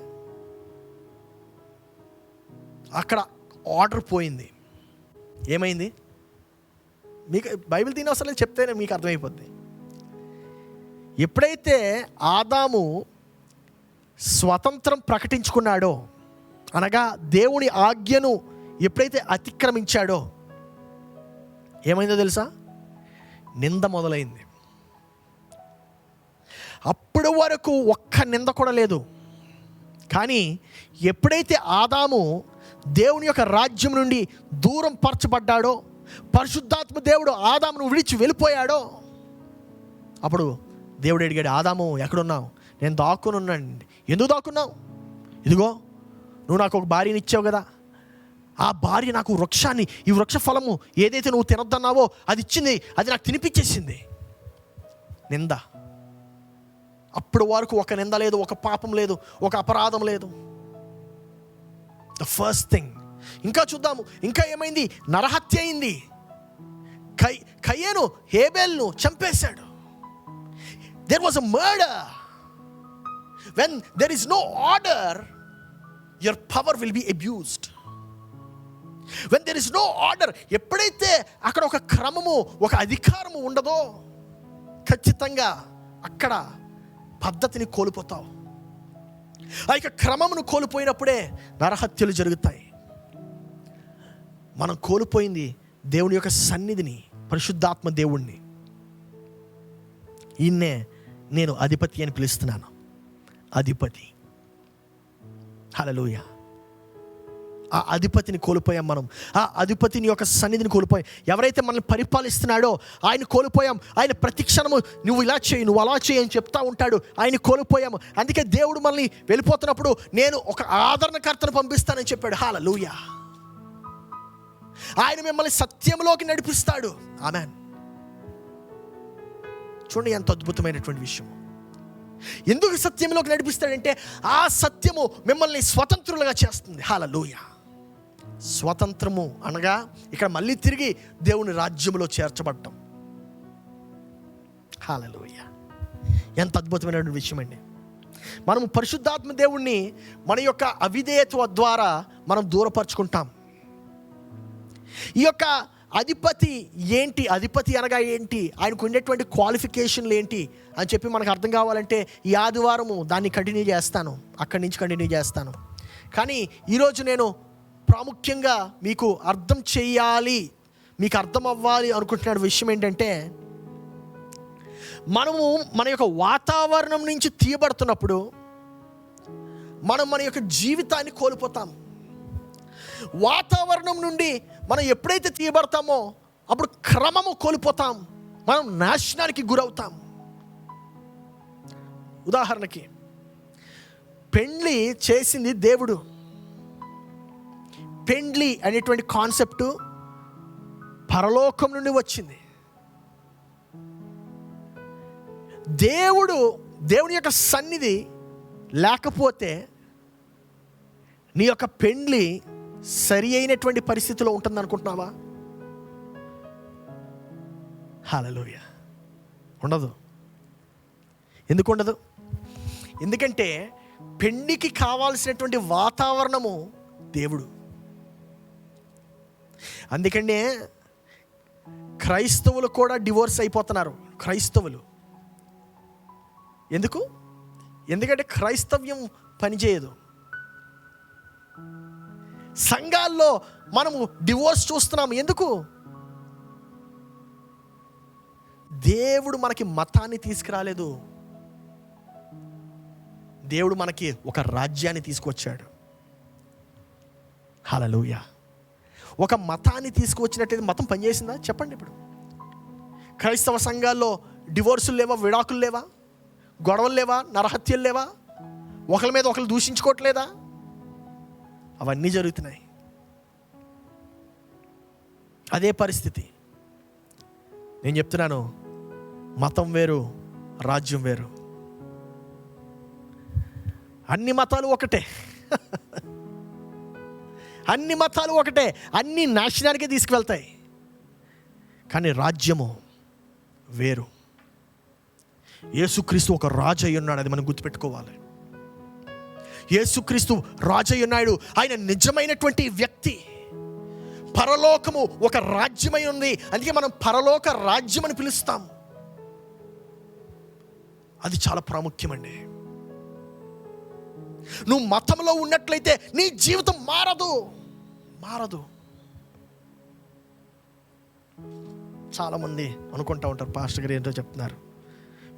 అక్కడ ఆర్డర్ పోయింది. ఏమైంది? మీకు బైబిల్ తినే అవసరం లేదు, చెప్తేనే మీకు అర్థమైపోద్ది. ఎప్పుడైతే ఆదాము స్వతంత్రం ప్రకటించుకున్నాడో, అనగా దేవుని ఆజ్ఞను ఎప్పుడైతే అతిక్రమించాడో, ఏమైందో తెలుసా? నింద మొదలైంది. అప్పటి వరకు ఒక్క నింద కూడా లేదు. కానీ ఎప్పుడైతే ఆదాము దేవుని యొక్క రాజ్యం నుండి దూరం పరచబడ్డాడో, పరిశుద్ధాత్మ దేవుడు ఆదామును విడిచి వెళ్ళిపోయాడో, అప్పుడు దేవుడు అడిగాడు, ఆదాము ఎక్కడున్నావు? నేను దాక్కుని ఉన్నానండి. ఎందుకు దాక్కున్నావు? ఇదిగో నువ్వు నాకు ఒక భార్యని ఇచ్చావు కదా, ఆ భార్య నాకు వృక్షాన్ని, ఈ వృక్ష ఫలము ఏదైతే నువ్వు తినొద్దన్నావో అది ఇచ్చింది, అది నాకు తినిపించేసింది. నింద. అప్పటి వరకు ఒక నింద లేదు, ఒక పాపం లేదు, ఒక అపరాధం లేదు. The first thing. ఇంకా చూద్దాము, ఇంకా ఏమైంది? నరహత్య అయింది. కయ్యను హేబేల్ను చంపేశాడు. there was a murder. When there is no order, your power will be abused. When there is no order, ఎప్పుడైతే అక్కడ ఒక క్రమము, ఒక అధికారము ఉండదో, ఖచ్చితంగా అక్కడ పద్ధతిని కోల్పోతావు. ఆ యొక్క క్రమమును కోల్పోయినప్పుడే నరహత్యలు జరుగుతాయి. మనం కోల్పోయింది దేవుని యొక్క సన్నిధిని, పరిశుద్ధాత్మ దేవుణ్ణి. ఈయన్నే నేను అధిపతి అని పిలుస్తున్నాను. అధిపతి. హల్లెలూయా. ఆ అధిపతిని కోల్పోయాం మనం. ఆ అధిపతిని యొక్క సన్నిధిని కోల్పోయాం. ఎవరైతే మనల్ని పరిపాలిస్తున్నాడో ఆయన కోల్పోయాం. ఆయన ప్రతి క్షణము నువ్వు ఇలా చేయి, నువ్వు అలా చేయి అని చెప్తా ఉంటాడు. ఆయన కోల్పోయాము. అందుకే దేవుడు మనల్ని వెళ్ళిపోతున్నప్పుడు నేను ఒక ఆదరణకర్తను పంపిస్తానని చెప్పాడు. హల్లెలూయా. ఆయన మిమ్మల్ని సత్యంలోకి నడిపిస్తాడు. ఆమేన్. చూడండి ఎంత అద్భుతమైనటువంటి విషయం. ఎందుకు సత్యంలోకి నడిపిస్తాడంటే ఆ సత్యము మిమ్మల్ని స్వతంత్రులుగా చేస్తుంది. హల్లెలూయా. స్వతంత్రము అనగా ఇక్కడ మళ్ళీ తిరిగి దేవుని రాజ్యంలో చేర్చబడటం. హల్లెలూయా. ఎంత అద్భుతమైనటువంటి విషయం అండి. మనము పరిశుద్ధాత్మ దేవుణ్ణి మన యొక్క అవిధేయత ద్వారా మనం దూరపరుచుకుంటాం. ఈ యొక్క అధిపతి ఏంటి, అధిపతి అనగా ఏంటి, ఆయనకు ఉండేటువంటి క్వాలిఫికేషన్లు ఏంటి అని చెప్పి మనకు అర్థం కావాలంటే ఈ ఆదివారము దాన్ని కంటిన్యూ చేస్తాను, అక్కడి నుంచి కంటిన్యూ చేస్తాను. కానీ ఈరోజు నేను ప్రాముఖ్యంగా మీకు అర్థం చేయాలి, మీకు అర్థం అవ్వాలి అనుకుంటున్న విషయం ఏంటంటే, మనము మన యొక్క వాతావరణం నుంచి తీయబడుతున్నప్పుడు మనం మన యొక్క జీవితాన్ని కోల్పోతాం. వాతావరణం నుండి మనం ఎప్పుడైతే తీయబడతామో అప్పుడు క్రమము కోల్పోతాం, మనం నాశనానికి గురవుతాం. ఉదాహరణకి పెండ్లి చేసింది దేవుడు. పెండ్లి అనేటువంటి కాన్సెప్ట్ పరలోకం నుండి వచ్చింది. దేవుని యొక్క సన్నిధి లేకపోతే నీ యొక్క పెండ్లి సరి అయినటువంటి పరిస్థితిలో ఉంటుంది అనుకుంటున్నావా? హల్లెలూయా. ఉండదు. ఎందుకు ఉండదు? ఎందుకంటే పెండికి కావాల్సినటువంటి వాతావరణము దేవుడు. అందుకనే క్రైస్తవులు కూడా డివోర్స్ అయిపోతున్నారు. క్రైస్తవులు ఎందుకు? ఎందుకంటే క్రైస్తవ్యం పనిచేయదు. సంఘాల్లో మనము డివోర్స్ చూస్తున్నాము. ఎందుకు? దేవుడు మనకి మతాన్ని తీసుకురాలేదు, దేవుడు మనకి ఒక రాజ్యాన్ని తీసుకొచ్చాడు. హల్లెలూయా. ఒక మతాన్ని తీసుకువచ్చినట్టయితే మతం పనిచేసిందా? చెప్పండి. ఇప్పుడు క్రైస్తవ సంఘాల్లో డివోర్సులు లేవా, విడాకులు లేవా, గొడవలు లేవా, నరహత్యలు లేవా, ఒకరి మీద ఒకరు దూషించుకోవట్లేదా? అవన్నీ జరుగుతున్నాయి. అదే పరిస్థితి. నేను చెప్తున్నాను, మతం వేరు, రాజ్యం వేరు. అన్ని మతాలు ఒకటే. అన్ని మతాలు ఒకటే, అన్ని నాశనానికే తీసుకువెళ్తాయి. కానీ రాజ్యము వేరు. యేసుక్రీస్తు ఒక రాజు అయి ఉన్నాడు, అది మనం గుర్తుపెట్టుకోవాలి. యేసుక్రీస్తు రాజు అయి ఉన్నాడు. ఆయన నిజమైనటువంటి వ్యక్తి. పరలోకము ఒక రాజ్యమై ఉంది, అందుకే మనం పరలోక రాజ్యం అని పిలుస్తాం. అది చాలా ప్రాముఖ్యమండి. నువ్వు మతంలో ఉన్నట్లయితే నీ జీవితం మారదు. చాలామంది అనుకుంటా ఉంటారు, పాస్టర్ గారు ఏంటో చెప్తున్నారు,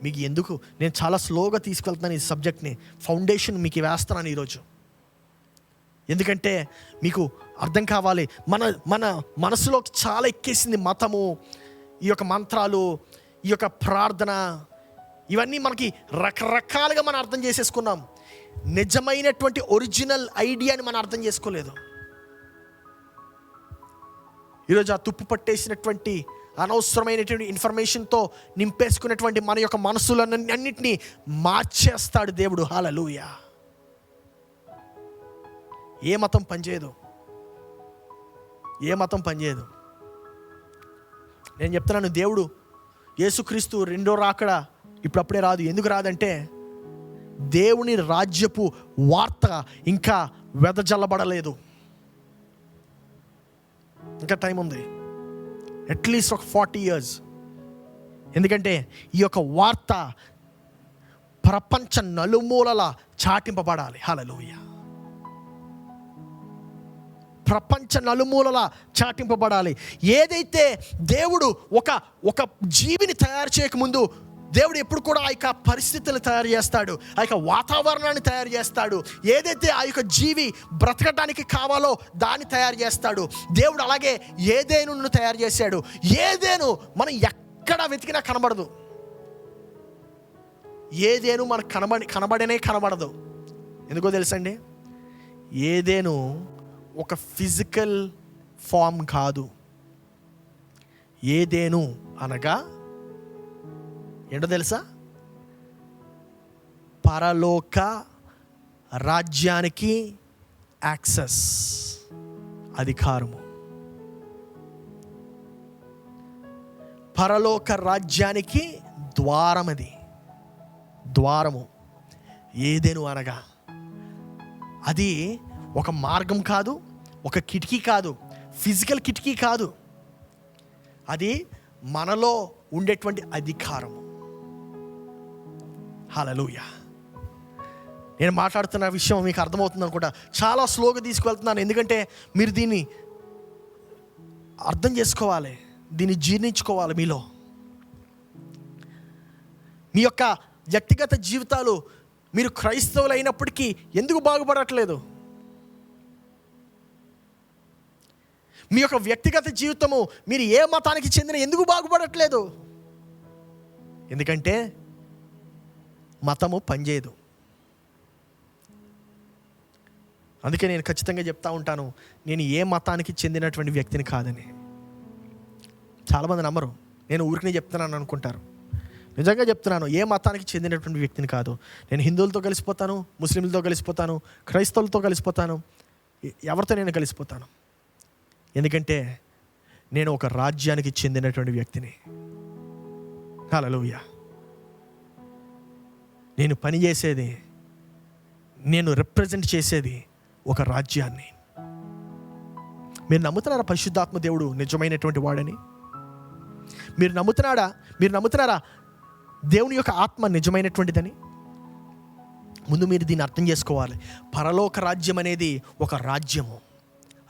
మీకు ఎందుకు, నేను చాలా స్లోగా తీసుకెళ్తున్నాను ఈ సబ్జెక్ట్ని, ఫౌండేషన్ మీకు వేస్తున్నాను ఈరోజు. ఎందుకంటే మీకు అర్థం కావాలి. మన మనసులోకి చాలా ఎక్కేసింది మతము, ఈ యొక్క మంత్రాలు, ఈ యొక్క ప్రార్థన, ఇవన్నీ మనకి రకరకాలుగా మనం అర్థం చేసేసుకున్నాం. నిజమైనటువంటి ఒరిజినల్ ఐడియాని మనం అర్థం చేసుకోలేదు. ఈరోజు ఆ తుప్పు పట్టేసినటువంటి అనవసరమైనటువంటి ఇన్ఫర్మేషన్తో నింపేసుకున్నటువంటి మన యొక్క మనసులన్నింటినీ మార్చేస్తాడు దేవుడు. హల్లెలూయా. ఏ మతం పనిచేయదు, ఏ మతం పనిచేయదు. నేను చెప్తున్నాను, దేవుడు యేసుక్రీస్తు రెండో రాకడ ఇప్పుడప్పుడే రాదు. ఎందుకు రాదంటే దేవుని రాజ్యపు వార్త ఇంకా వెదజల్లబడలేదు. ఇంకా టైం ఉంది, అట్లీస్ట్ ఒక 40 years. ఎందుకంటే ఈ యొక్క వార్త ప్రపంచ నలుమూలల చాటింపబడాలి. హల్లెలూయా. ప్రపంచ నలుమూలల చాటింపబడాలి. ఏదైతే దేవుడు ఒక జీవిని తయారు చేయకముందు దేవుడు ఎప్పుడు కూడా ఆ యొక్క పరిస్థితులను తయారు చేస్తాడు, ఆ యొక్క వాతావరణాన్ని తయారు చేస్తాడు. ఏదైతే ఆ యొక్క జీవి బ్రతకడానికి కావాలో దాన్ని తయారు చేస్తాడు. దేవుడు అలాగే ఏదేనును తయారు చేశాడు. ఏదేను మనం ఎక్కడ వెతికినా కనబడదు. ఏదేను మనకు కనబడదు. ఎందుకో తెలుసండి, ఏదేను ఒక ఫిజికల్ ఫామ్ కాదు. ఏదేను అనగా ఏంటో తెలుసా? పరలోక రాజ్యానికి యాక్సెస్, అధికారము. పరలోక రాజ్యానికి ద్వారం, అది ద్వారము. ఏదేను అనగా అది ఒక మార్గం కాదు, ఒక కిటికీ కాదు, ఫిజికల్ కిటికీ కాదు. అది మనలో ఉండేటువంటి అధికారము. హల్లెలూయా. నేను మాట్లాడుతున్న విషయం మీకు అర్థమవుతుంది అనుకుంటా. చాలా స్లోగా తీసుకువెళ్తున్నాను, ఎందుకంటే మీరు దీన్ని అర్థం చేసుకోవాలి, దీన్ని జీర్ణించుకోవాలి మీలో. మీ యొక్క వ్యక్తిగత జీవితాలు, మీరు క్రైస్తవులు అయినప్పటికీ ఎందుకు బాగుపడట్లేదు? మీ యొక్క వ్యక్తిగత జీవితము, మీరు ఏ మతానికి చెందిన ఎందుకు బాగుపడట్లేదు? ఎందుకంటే మతము పనిచేయదు. అందుకే నేను ఖచ్చితంగా చెప్తా ఉంటాను, నేను ఏ మతానికి చెందినటువంటి వ్యక్తిని కాదని. చాలామంది నమ్మరు, నేను ఊరికనే చెప్తున్నాను అనుకుంటారు. నిజంగా చెప్తున్నాను, ఏ మతానికి చెందినటువంటి వ్యక్తిని కాదు. నేను హిందువులతో కలిసిపోతాను, ముస్లింలతో కలిసిపోతాను, క్రైస్తవులతో కలిసిపోతాను, ఎవరితో నేను కలిసిపోతాను. ఎందుకంటే నేను ఒక రాజ్యానికి చెందినటువంటి వ్యక్తిని. హల్లెలూయా. నేను పనిచేసేది, నేను రిప్రజెంట్ చేసేది ఒక రాజ్యాన్ని. మీరు నమ్ముతున్నారా పరిశుద్ధాత్మ దేవుడు నిజమైనటువంటి వాడని? మీరు నమ్ముతున్నారా దేవుని యొక్క ఆత్మ నిజమైనటువంటిదని? ముందు మీరు దీన్ని అర్థం చేసుకోవాలి. పరలోక రాజ్యం అనేది ఒక రాజ్యము.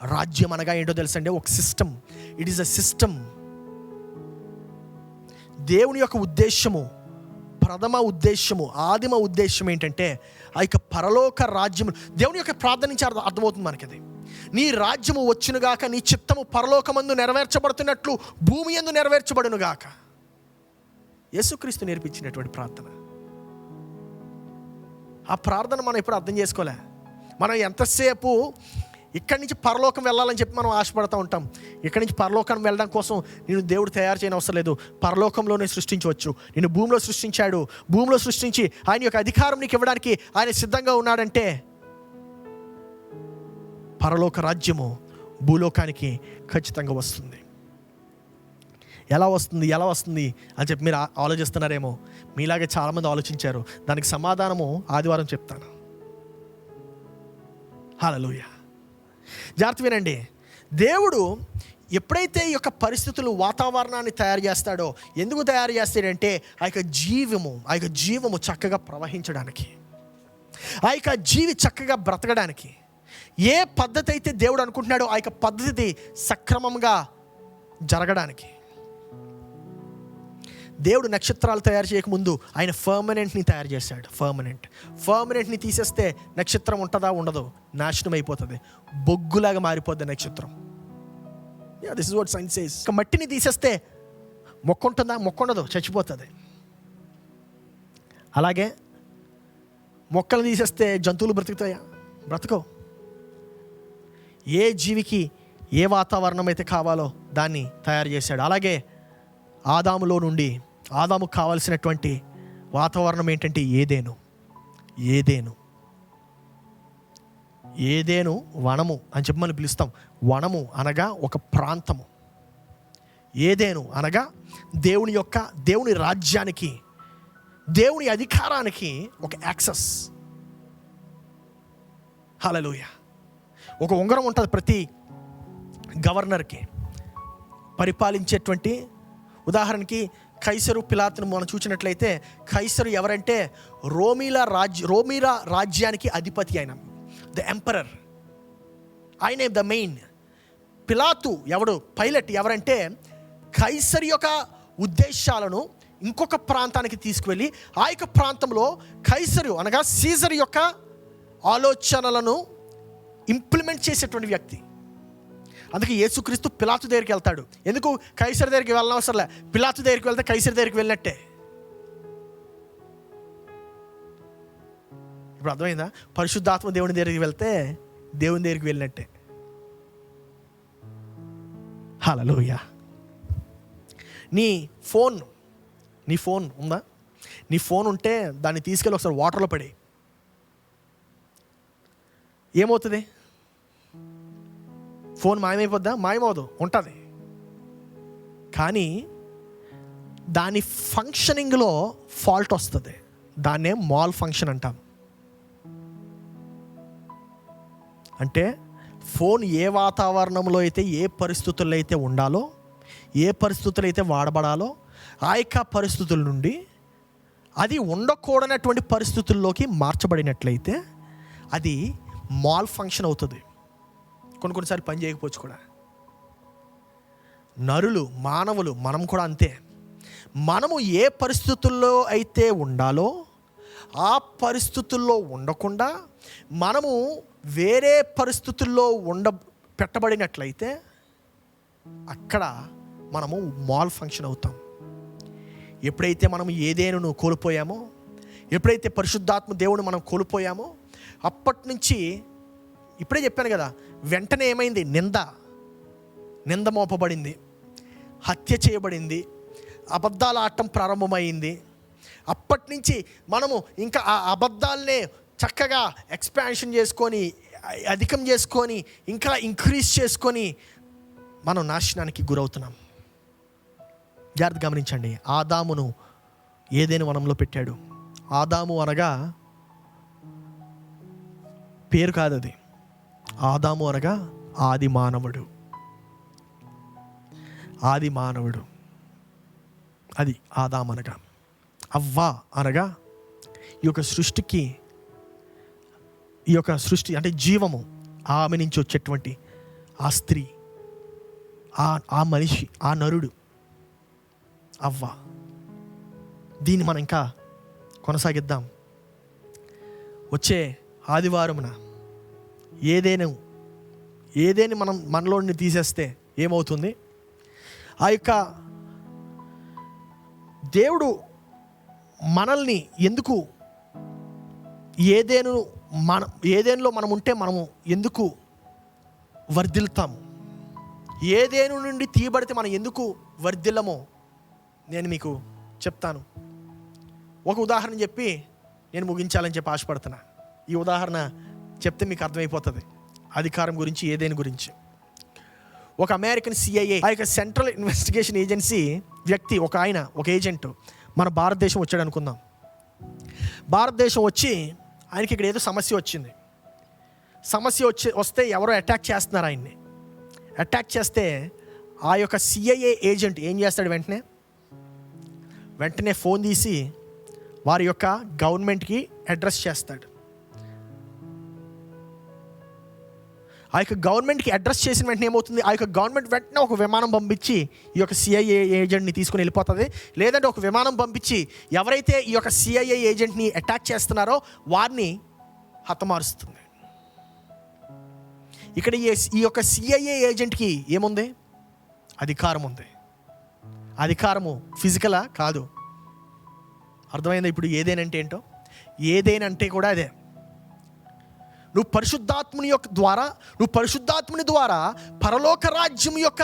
రాజ్యం అనగా ఏంటో తెలుసండి? ఒక system. It is a system. దేవుని యొక్క ఉద్దేశము, ప్రథమ ఉద్దేశము, ఆదిమ ఉద్దేశం ఏంటంటే ఆ యొక్క పరలోక రాజ్యము. దేవుని యొక్క ప్రార్థన నుంచి అర్థమవుతుంది మనకి అది. నీ రాజ్యము వచ్చునుగాక, నీ చిత్తము పరలోకమందు నెరవేర్చబడుతున్నట్లు భూమి యందు నెరవేర్చబడునుగాక. యేసుక్రీస్తు నేర్పించినటువంటి ప్రార్థన. ఆ ప్రార్థన మనం ఎప్పుడు అర్థం చేసుకోలే. మనం ఎంతసేపు ఇక్కడి నుంచి పరలోకం వెళ్ళాలని చెప్పి మనం ఆశపడుతూ ఉంటాం. ఇక్కడి నుంచి పరలోకం వెళ్ళడం కోసం నేను దేవుడు తయారు చేయని అవసరం లేదు, పరలోకంలోనే సృష్టించవచ్చు. నేను భూమిలో సృష్టించాడు, భూమిలో సృష్టించి ఆయన యొక్క అధికారం నీకు ఇవ్వడానికి ఆయన సిద్ధంగా ఉన్నాడంటే పరలోక రాజ్యము భూలోకానికి ఖచ్చితంగా వస్తుంది. ఎలా వస్తుంది అని చెప్పి మీరు ఆలోచిస్తున్నారేమో. మీలాగే చాలామంది ఆలోచించారు. దానికి సమాధానము ఆదివారం చెప్తాను. హల్లెలూయా. జాగ్రత్త వినండి. దేవుడు ఎప్పుడైతే ఈ యొక్క పరిస్థితులు, వాతావరణాన్ని తయారు చేస్తాడో, ఎందుకు తయారు చేస్తాడంటే ఆ యొక్క జీవము చక్కగా ప్రవహించడానికి, ఆ యొక్క జీవి చక్కగా బ్రతకడానికి. ఏ పద్ధతి అయితే దేవుడు అనుకుంటున్నాడో ఆ యొక్క పద్ధతి సక్రమంగా జరగడానికి. దేవుడు నక్షత్రాలు తయారు చేయకముందు ఆయన ఫర్మనెంట్ని తయారు చేశాడు. ఫర్మనెంట్ని తీసేస్తే నక్షత్రం ఉంటుందా? ఉండదు, నాశనం అయిపోతుంది, బొగ్గులాగా మారిపోద్ది నక్షత్రం. This is what science says. మట్టిని తీసేస్తే మొక్క ఉంటుందా? మొక్క ఉండదు, చచ్చిపోతుంది. అలాగే మొక్కలు తీసేస్తే జంతువులు బ్రతుకుతాయా? బ్రతకవు. ఏ జీవికి ఏ వాతావరణం అయితే కావాలో దాన్ని తయారు చేశాడు. అలాగే ఆదాములో నుండి ఆదాముకు కావాల్సినటువంటి వాతావరణం ఏంటంటే ఏదేను వనము అని చెప్పి మనం పిలుస్తాం. వనము అనగా ఒక ప్రాంతము. ఏదేను అనగా దేవుని రాజ్యానికి, దేవుని అధికారానికి ఒక యాక్సెస్. హల్లెలూయా. ఒక ఉంగరం ఉంటుంది ప్రతి గవర్నర్కి, పరిపాలించేటువంటి. ఉదాహరణకి కైసరు పిలాతును మనం చూసినట్లయితే, కైసరు ఎవరంటే రోమీల రాజ్యానికి అధిపతి. ఆయన ద ఎంపరర్, ఆయనే ద మెయిన్. పిలాతు ఎవడు? పైలట్. ఎవరంటే కైసరు యొక్క ఉద్దేశాలను ఇంకొక ప్రాంతానికి తీసుకువెళ్ళి ఆ యొక్క ప్రాంతంలో కైసరు అనగా సీజర్ యొక్క ఆలోచనలను ఇంప్లిమెంట్ చేసేటువంటి వ్యక్తి. అందుకే యేసుక్రీస్తు పిలాతు దగ్గరికి వెళ్తాడు. ఎందుకు? కైసర్ దగ్గరికి వెళ్ళిన అవసరం లే, పిలాతు దగ్గరికి వెళ్తే కైసర్ దగ్గరికి వెళ్ళినట్టే. ఇప్పుడు అర్థమైందా? పరిశుద్ధాత్మ దేవుని దగ్గరికి వెళ్తే దేవుని దగ్గరికి వెళ్ళినట్టే. హల్లెలూయా. నీ ఫోన్ ఉందా? నీ ఫోన్ ఉంటే దాన్ని తీసుకెళ్ళి ఒకసారి వాటర్లో పడి ఏమవుతుంది? ఫోన్ మాయమైపోద్దా? మాయమవదు, ఉంటుంది. కానీ దాని ఫంక్షనింగ్లో ఫాల్ట్ వస్తుంది. దాన్నే మాల్ ఫంక్షన్ అంటాం. అంటే ఫోన్ ఏ వాతావరణంలో అయితే, ఏ పరిస్థితుల్లో అయితే ఉండాలో, ఏ పరిస్థితులు అయితే వాడబడాలో, ఆ యొక్క పరిస్థితుల నుండి అది ఉండకూడనటువంటి పరిస్థితుల్లోకి మార్చబడినట్లయితే అది మాల్ ఫంక్షన్ అవుతుంది. కొన్నిసార్లు పని చేయకపోవచ్చు కూడా. మానవులు మనం కూడా అంతే. మనము ఏ పరిస్థితుల్లో అయితే ఉండాలో ఆ పరిస్థితుల్లో ఉండకుండా మనము వేరే పరిస్థితుల్లో పెట్టబడినట్లయితే అక్కడ మనము మాల్ ఫంక్షన్ అవుతాం. ఎప్పుడైతే మనము ఏదేను కోల్పోయామో, ఎప్పుడైతే పరిశుద్ధాత్మ దేవుని మనం కోల్పోయామో, అప్పటి నుంచి ఇప్పుడే చెప్పాను కదా, వెంటనే ఏమైంది? నింద మోపబడింది, హత్య చేయబడింది, అబద్ధాల ఆటం ప్రారంభమైంది. అప్పటి నుంచి మనము ఇంకా ఆ అబద్ధాలనే చక్కగా ఎక్స్పాన్షన్ చేసుకొని, అధికం చేసుకొని, ఇంకా ఇంక్రీజ్ చేసుకొని మనం నాశనానికి గురవుతున్నాం. జాగ్రత్త గమనించండి. ఆదామును ఏదైనా వనంలో పెట్టాడు. ఆదాము అనగా పేరు కాదు, అది ఆదాము అనగా ఆది మానవుడు. అది ఆదాము అనగా. అవ్వ అనగా ఈ యొక్క సృష్టి అంటే జీవము, ఆమె నుంచి వచ్చేటువంటి ఆ స్త్రీ, ఆ మనిషి, ఆ నరుడు అవ్వ. దీన్ని మనం ఇంకా కొనసాగిద్దాం. వచ్చే ఆదివారమున ఏదేని మనలోని తీసేస్తే ఏమవుతుంది? ఆ యొక్క దేవుడు మనల్ని ఎందుకు ఏదేనులో మనం ఉంటే మనము ఎందుకు వర్ధిల్తాము? ఏదేను నుండి తీయబడితే మనం ఎందుకు వర్ధిల్లమో నేను మీకు చెప్తాను. ఒక ఉదాహరణ చెప్పి నేను ముగించాలని చెప్పి ఆశపడుతున్నా. ఈ ఉదాహరణ చెప్తే మీకు అర్థమైపోతుంది అధికారం గురించి, ఏదేని గురించి. ఒక అమెరికన్ CIA, ఆ యొక్క సెంట్రల్ ఇన్వెస్టిగేషన్ ఏజెన్సీ వ్యక్తి, ఒక ఏజెంట్ మన భారతదేశం వచ్చాడు అనుకుందాం. భారతదేశం వచ్చి ఆయనకి ఇక్కడ ఏదో సమస్య వచ్చింది. వస్తే ఎవరో అటాక్ చేస్తున్నారు ఆయన్ని. అటాక్ చేస్తే ఆ యొక్క CIA ఏజెంట్ ఏం చేస్తాడు? వెంటనే ఫోన్ తీసి వారి యొక్క గవర్నమెంట్కి అడ్రస్ చేస్తాడు. ఆ యొక్క గవర్నమెంట్కి అడ్రస్ చేసిన వెంటనే ఏమవుతుంది? ఆ యొక్క గవర్నమెంట్ వెంటనే ఒక విమానం పంపించి ఈ యొక్క CIA ఏజెంట్ని తీసుకుని వెళ్ళిపోతుంది. లేదంటే ఒక విమానం పంపించి ఎవరైతే ఈ యొక్క CIA ఏజెంట్ని అటాక్ చేస్తున్నారో వారిని హతమారుస్తుంది. ఇక్కడ ఈ యొక్క CIA ఏజెంట్కి ఏముంది? అధికారం ఉంది. అధికారము ఫిజికలా కాదు. అర్థమైందా ఇప్పుడు ఏదేనంటే ఏంటో? ఏదేనంటే కూడా అదే. నువ్వు పరిశుద్ధాత్ముని ద్వారా పరలోక రాజ్యం యొక్క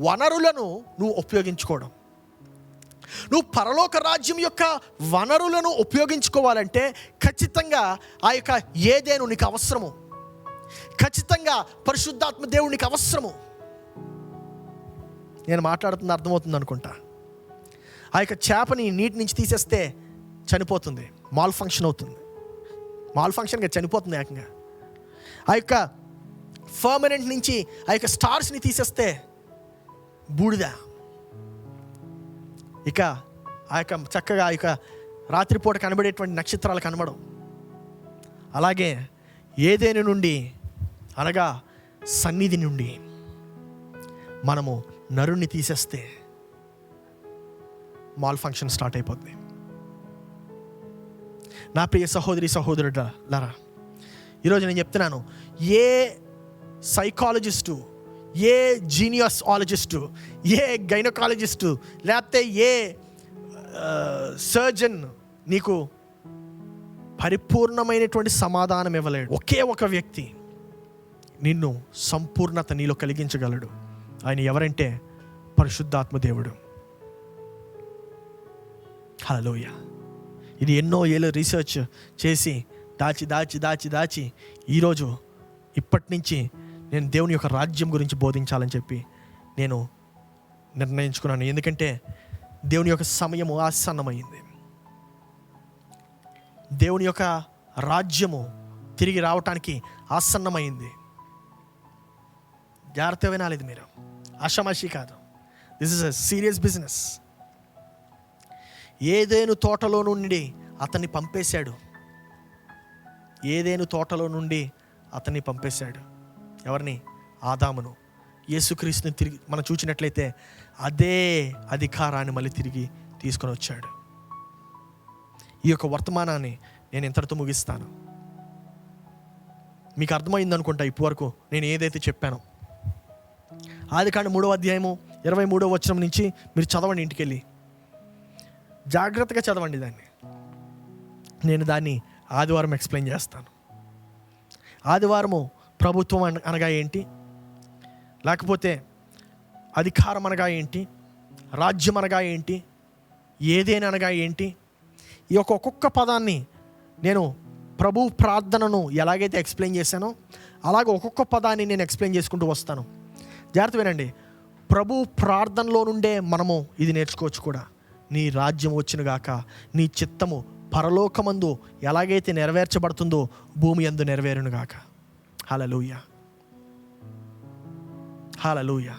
వనరులను నువ్వు ఉపయోగించుకోవడం. నువ్వు పరలోక రాజ్యం యొక్క వనరులను ఉపయోగించుకోవాలంటే ఖచ్చితంగా ఆ యొక్క ఏదేను నీకు అవసరము. ఖచ్చితంగా పరిశుద్ధాత్మ దేవుడు నీకు అవసరము. నేను మాట్లాడుతున్న అర్థమవుతుంది అనుకుంటా. ఆ యొక్క చేపని నీటి నుంచి తీసేస్తే చనిపోతుంది, మాల్ ఫంక్షన్ అవుతుంది. మాల్ ఫంక్షన్గా చనిపోతుంది ఏకంగా. ఆ యొక్క ఫర్మనెంట్ నుంచి ఆ యొక్క స్టార్స్ని తీసేస్తే బూడిద. ఇక ఆ యొక్క చక్కగా ఆ యొక్క రాత్రిపూట కనబడేటువంటి నక్షత్రాలు కనబడవు. అలాగే ఏదేను నుండి, అనగా సన్నిధి నుండి మనము నరుణ్ణి తీసేస్తే మాల్ ఫంక్షన్ స్టార్ట్ అయిపోద్ది. నా ప్రియ సహోదరి సహోదరులారా, ఈరోజు నేను చెప్తున్నాను, ఏ సైకాలజిస్టు, ఏ జీనియాలజిస్టు, ఏ గైనకాలజిస్టు, లేకపోతే ఏ సర్జన్ నీకు పరిపూర్ణమైనటువంటి సమాధానం ఇవ్వలేడు. ఒకే ఒక వ్యక్తి నిన్ను సంపూర్ణత నీలో కలిగించగలడు. ఆయన ఎవరంటే పరిశుద్ధాత్మ దేవుడు. హల్లెలూయా. ఇది ఎన్నో ఏళ్ళు రీసెర్చ్ చేసి దాచి ఈరోజు ఇప్పటి నుంచి నేను దేవుని యొక్క రాజ్యం గురించి బోధించాలని చెప్పి నేను నిర్ణయించుకున్నాను. ఎందుకంటే దేవుని యొక్క సమయము ఆసన్నమైంది. దేవుని యొక్క రాజ్యము తిరిగి రావటానికి ఆసన్నమైంది. జాగ్రత్త వినాలి, ఇది మీరు ఆషామాషి కాదు. This is a serious business. Eden తోటలో నుండి అతన్ని పంపేశాడు. ఏదేను తోటలో నుండి అతన్ని పంపేశాడు. ఎవరిని? ఆదామును. యేసుక్రీస్తుని తిరిగి మనం చూసినట్లయితే అదే అధికారాన్ని మళ్ళీ తిరిగి తీసుకొని వచ్చాడు. ఈ యొక్క వర్తమానాన్ని నేను ఇంతటితో ముగిస్తాను. మీకు అర్థమైంది అనుకుంటా ఇప్పటి వరకు నేను ఏదైతే చెప్పానో. ఆదికాండం 3వ అధ్యాయము 23వ వచనం నుంచి మీరు చదవండి, ఇంటికి వెళ్ళి జాగ్రత్తగా చదవండి దాన్ని. నేను దాన్ని ఆదివారం ఎక్స్ప్లెయిన్ చేస్తాను. ఆదివారము ప్రభుత్వం అనగా ఏంటి, లేకపోతే అధికారం అనగా ఏంటి, రాజ్యం అనగా ఏంటి, ఏదేని అనగా ఏంటి, ఈ యొక్క ఒక్కొక్క పదాన్ని నేను ప్రభు ప్రార్థనను ఎలాగైతే ఎక్స్ప్లెయిన్ చేశానో అలాగే ఒక్కొక్క పదాన్ని నేను ఎక్స్ప్లెయిన్ చేసుకుంటూ వస్తాను. జాగ్రత్త వినండి. ప్రభు ప్రార్థనలో నుండే మనము ఇది నేర్చుకోవచ్చు కూడా. నీ రాజ్యం వచ్చునుగాక, నీ చిత్తము పరలోకమందు ఎలాగైతే నెరవేర్చబడుతుందో భూమి యందు నెరవేరునుగాక. హల్లెలూయా, హల్లెలూయా.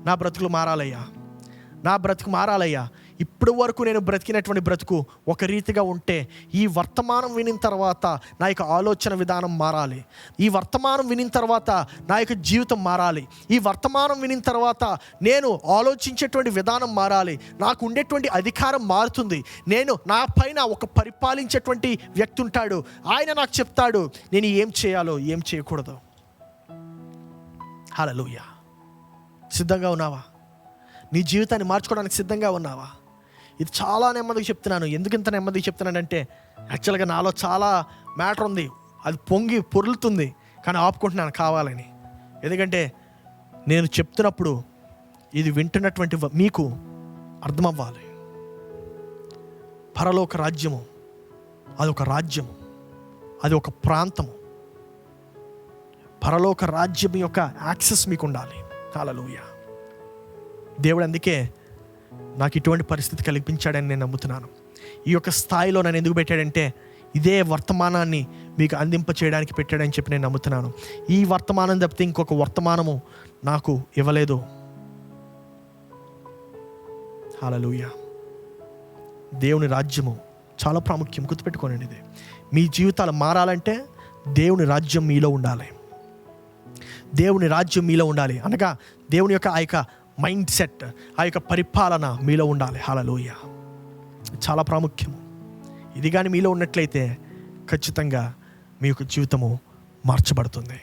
నా బ్రతుకులు మారాలయ్యా, నా బ్రతుకు మారాలయ్యా. ఇప్పుడు వరకు నేను బ్రతికినటువంటి బ్రతుకు ఒక రీతిగా ఉంటే ఈ వర్తమానం వినిన తర్వాత నా యొక్క ఆలోచన విధానం మారాలి. ఈ వర్తమానం వినిన తర్వాత నా యొక్క జీవితం మారాలి. ఈ వర్తమానం వినిన తర్వాత నేను ఆలోచించేటువంటి విధానం మారాలి. నాకు ఉండేటువంటి అధికారం మారుతుంది. నేను నా పైన ఒక పరిపాలించేటువంటి వ్యక్తి ఉంటాడు. ఆయన నాకు చెప్తాడు నేను ఏం చేయాలో ఏం చేయకూడదు. హల్లెలూయా. సిద్ధంగా ఉన్నావా? నీ జీవితాన్ని మార్చుకోవడానికి సిద్ధంగా ఉన్నావా? ఇది చాలా నెమ్మదిగా చెప్తున్నాను. ఎందుకు ఇంత నెమ్మదిగా చెప్తున్నానంటే యాక్చువల్గా నాలో చాలా మ్యాటర్ ఉంది. అది పొంగి పొర్లుతుంది, కానీ ఆపుకుంటున్నాను కావాలని. ఎందుకంటే నేను చెప్తున్నప్పుడు ఇది వింటున్నటువంటి మీకు అర్థమవ్వాలి. పరలోక రాజ్యము అదొక రాజ్యము, అది ఒక ప్రాంతము. పరలోక రాజ్యం యొక్క యాక్సెస్ మీకు ఉండాలి. హల్లెలూయా. దేవుడు అందుకే నాకు ఇటువంటి పరిస్థితి కల్పించాడని నేను నమ్ముతున్నాను. ఈ యొక్క స్థాయిలో నన్ను ఎందుకు పెట్టాడంటే ఇదే వర్తమానాన్ని మీకు అందింప చేయడానికి పెట్టాడని చెప్పి నేను నమ్ముతున్నాను. ఈ వర్తమానం తప్పితే ఇంకొక వర్తమానము నాకు ఇవ్వలేదు. హల్లెలూయా. దేవుని రాజ్యము చాలా ప్రాముఖ్యం, గుర్తుపెట్టుకోనండి. ఇది మీ జీవితాలు మారాలంటే దేవుని రాజ్యం మీలో ఉండాలి. దేవుని రాజ్యం మీలో ఉండాలి అనగా దేవుని యొక్క ఆ యొక్క మైండ్ సెట్, ఆ యొక్క పరిపాలన మీలో ఉండాలి. హల్లెలూయా. చాలా ప్రాముఖ్యము. ఇది కానీ మీలో ఉన్నట్లయితే ఖచ్చితంగా మీ యొక్క జీవితము మార్చబడుతుంది.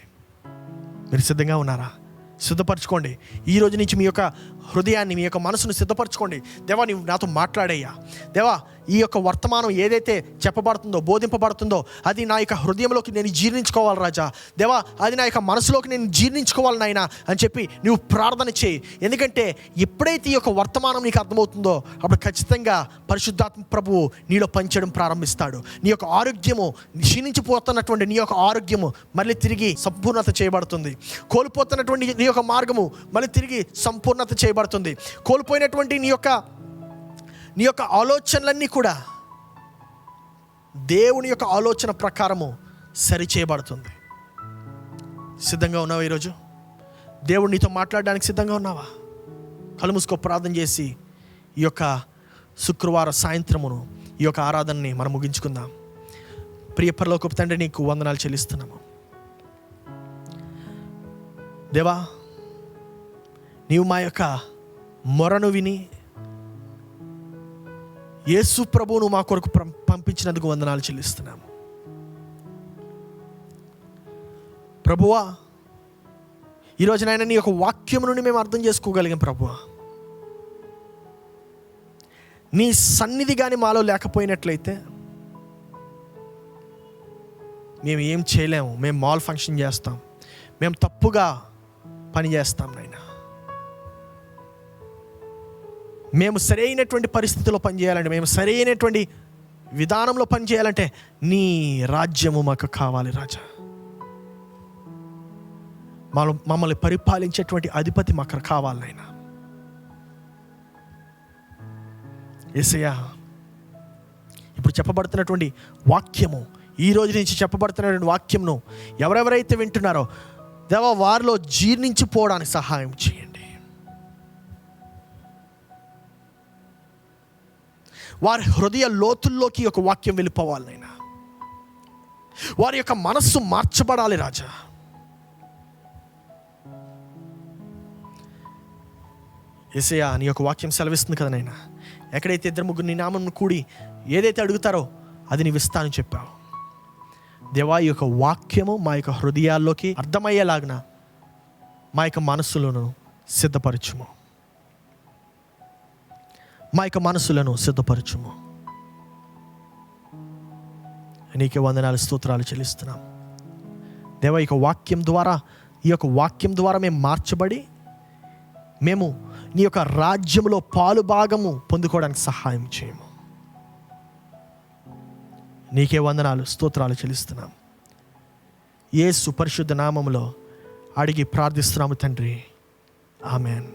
మీరు సిద్ధంగా ఉన్నారా? సిద్ధపరచుకోండి. ఈ రోజు నుంచి మీ యొక్క హృదయాన్ని, మీ యొక్క మనసును సిద్ధపరచుకోండి. దేవా, నీవు నాతో మాట్లాడయ్యా. దేవా, ఈ యొక్క వర్తమానం ఏదైతే చెప్పబడుతుందో, బోధింపబడుతుందో అది నా యొక్క హృదయంలోకి నేను జీర్ణించుకోవాలి రాజా. దేవా, అది నా యొక్క మనసులోకి నేను జీర్ణించుకోవాలి నాయనా అని చెప్పి నువ్వు ప్రార్థన చేయి. ఎందుకంటే ఎప్పుడైతే ఈ యొక్క వర్తమానం నీకు అర్థమవుతుందో అప్పుడు ఖచ్చితంగా పరిశుద్ధాత్మ ప్రభువు నీలో పనిచేయడం ప్రారంభిస్తాడు. నీ యొక్క ఆరోగ్యము, క్షీణించిపోతున్నటువంటి నీ యొక్క ఆరోగ్యము మళ్ళీ తిరిగి సంపూర్ణత చేయబడుతుంది. కోల్పోతున్నటువంటి నీ యొక్క మార్గము మళ్ళీ తిరిగి సంపూర్ణత చేయబడుతుంది. కోల్పోయినటువంటి నీ యొక్క నీ యొక్క ఆలోచనలన్నీ కూడా దేవుని యొక్క ఆలోచన ప్రకారము సరిచేయబడుతుంది. సిద్ధంగా ఉన్నావా? ఈరోజు దేవుడు నీతో మాట్లాడడానికి సిద్ధంగా ఉన్నావా? కళ్ళు మూసుకో, ప్రార్థన చేసి ఈ యొక్క శుక్రవారం సాయంత్రమును ఈ యొక్క ఆరాధనని మనం ముగించుకుందాం. ప్రియ పరలోకపు తండ్రి, నీకు వందనాలు చెల్లిస్తున్నాము. దేవా, నీవు మా యొక్క మొరను విని యేసు ప్రభువును మా కొరకు పంపించినందుకు వందనాలు చెల్లిస్తున్నాము. ప్రభువా, ఈరోజు నాయన నీ యొక్క వాక్యం నుండి మేము అర్థం చేసుకోగలిగాం. ప్రభువా, నీ సన్నిధి కానీ మాలో లేకపోయినట్లయితే మేము ఏం చేయలేము. మేము మాల్ ఫంక్షన్ చేస్తాం, మేము తప్పుగా పని చేస్తాం నాయన. మేము సరైనటువంటి పరిస్థితిలో పనిచేయాలంటే, మేము సరైనటువంటి విధానంలో పనిచేయాలంటే నీ రాజ్యము మాకు కావాలి రాజా. మమ్మల్ని పరిపాలించేటువంటి అధిపతి మాకు కావాలి నాయన. యేసయ్యా, ఇప్పుడు చెప్పబడుతున్నటువంటి వాక్యము, ఈ రోజు నుంచి చెప్పబడుతున్నటువంటి వాక్యంను ఎవరెవరైతే వింటున్నారో దేవా, వారిలో జీర్ణించిపోవడానికి సహాయం చేయండి. వారి హృదయ లోతుల్లోకి ఒక వాక్యం వెళ్ళిపోవాలి నాయనా. వారి యొక్క మనస్సు మార్చబడాలి రాజా. యేసయ్యా, నీ యొక్క వాక్యం సెలవిస్తుంది కదా నాయనా, ఎక్కడైతే ఇద్దరు ముగ్గురు నీ నామం కూడి ఏదైతే అడుగుతారో అది నీవు ఇస్తానని చెప్పావు. దేవా, ఈ యొక్క వాక్యము మా యొక్క హృదయాల్లోకి అర్థమయ్యేలాగిన మా యొక్క మనస్సులను సిద్ధపరచుము. మా యొక్క మనస్సులను సిద్ధపరచుము. నీకే వందనాలు, స్తోత్రాలు చెల్లిస్తున్నాం దేవా. ఈ యొక్క వాక్యం ద్వారా మేము మార్చబడి మేము నీ యొక్క రాజ్యంలో పాలు భాగము పొందుకోవడానికి సహాయం చేయము. నీకే వందనాలు, స్తోత్రాలు చెల్లిస్తున్నాం. యేసు పరిశుద్ధ నామములో అడిగి ప్రార్థిస్తున్నాము తండ్రి, ఆమెన్.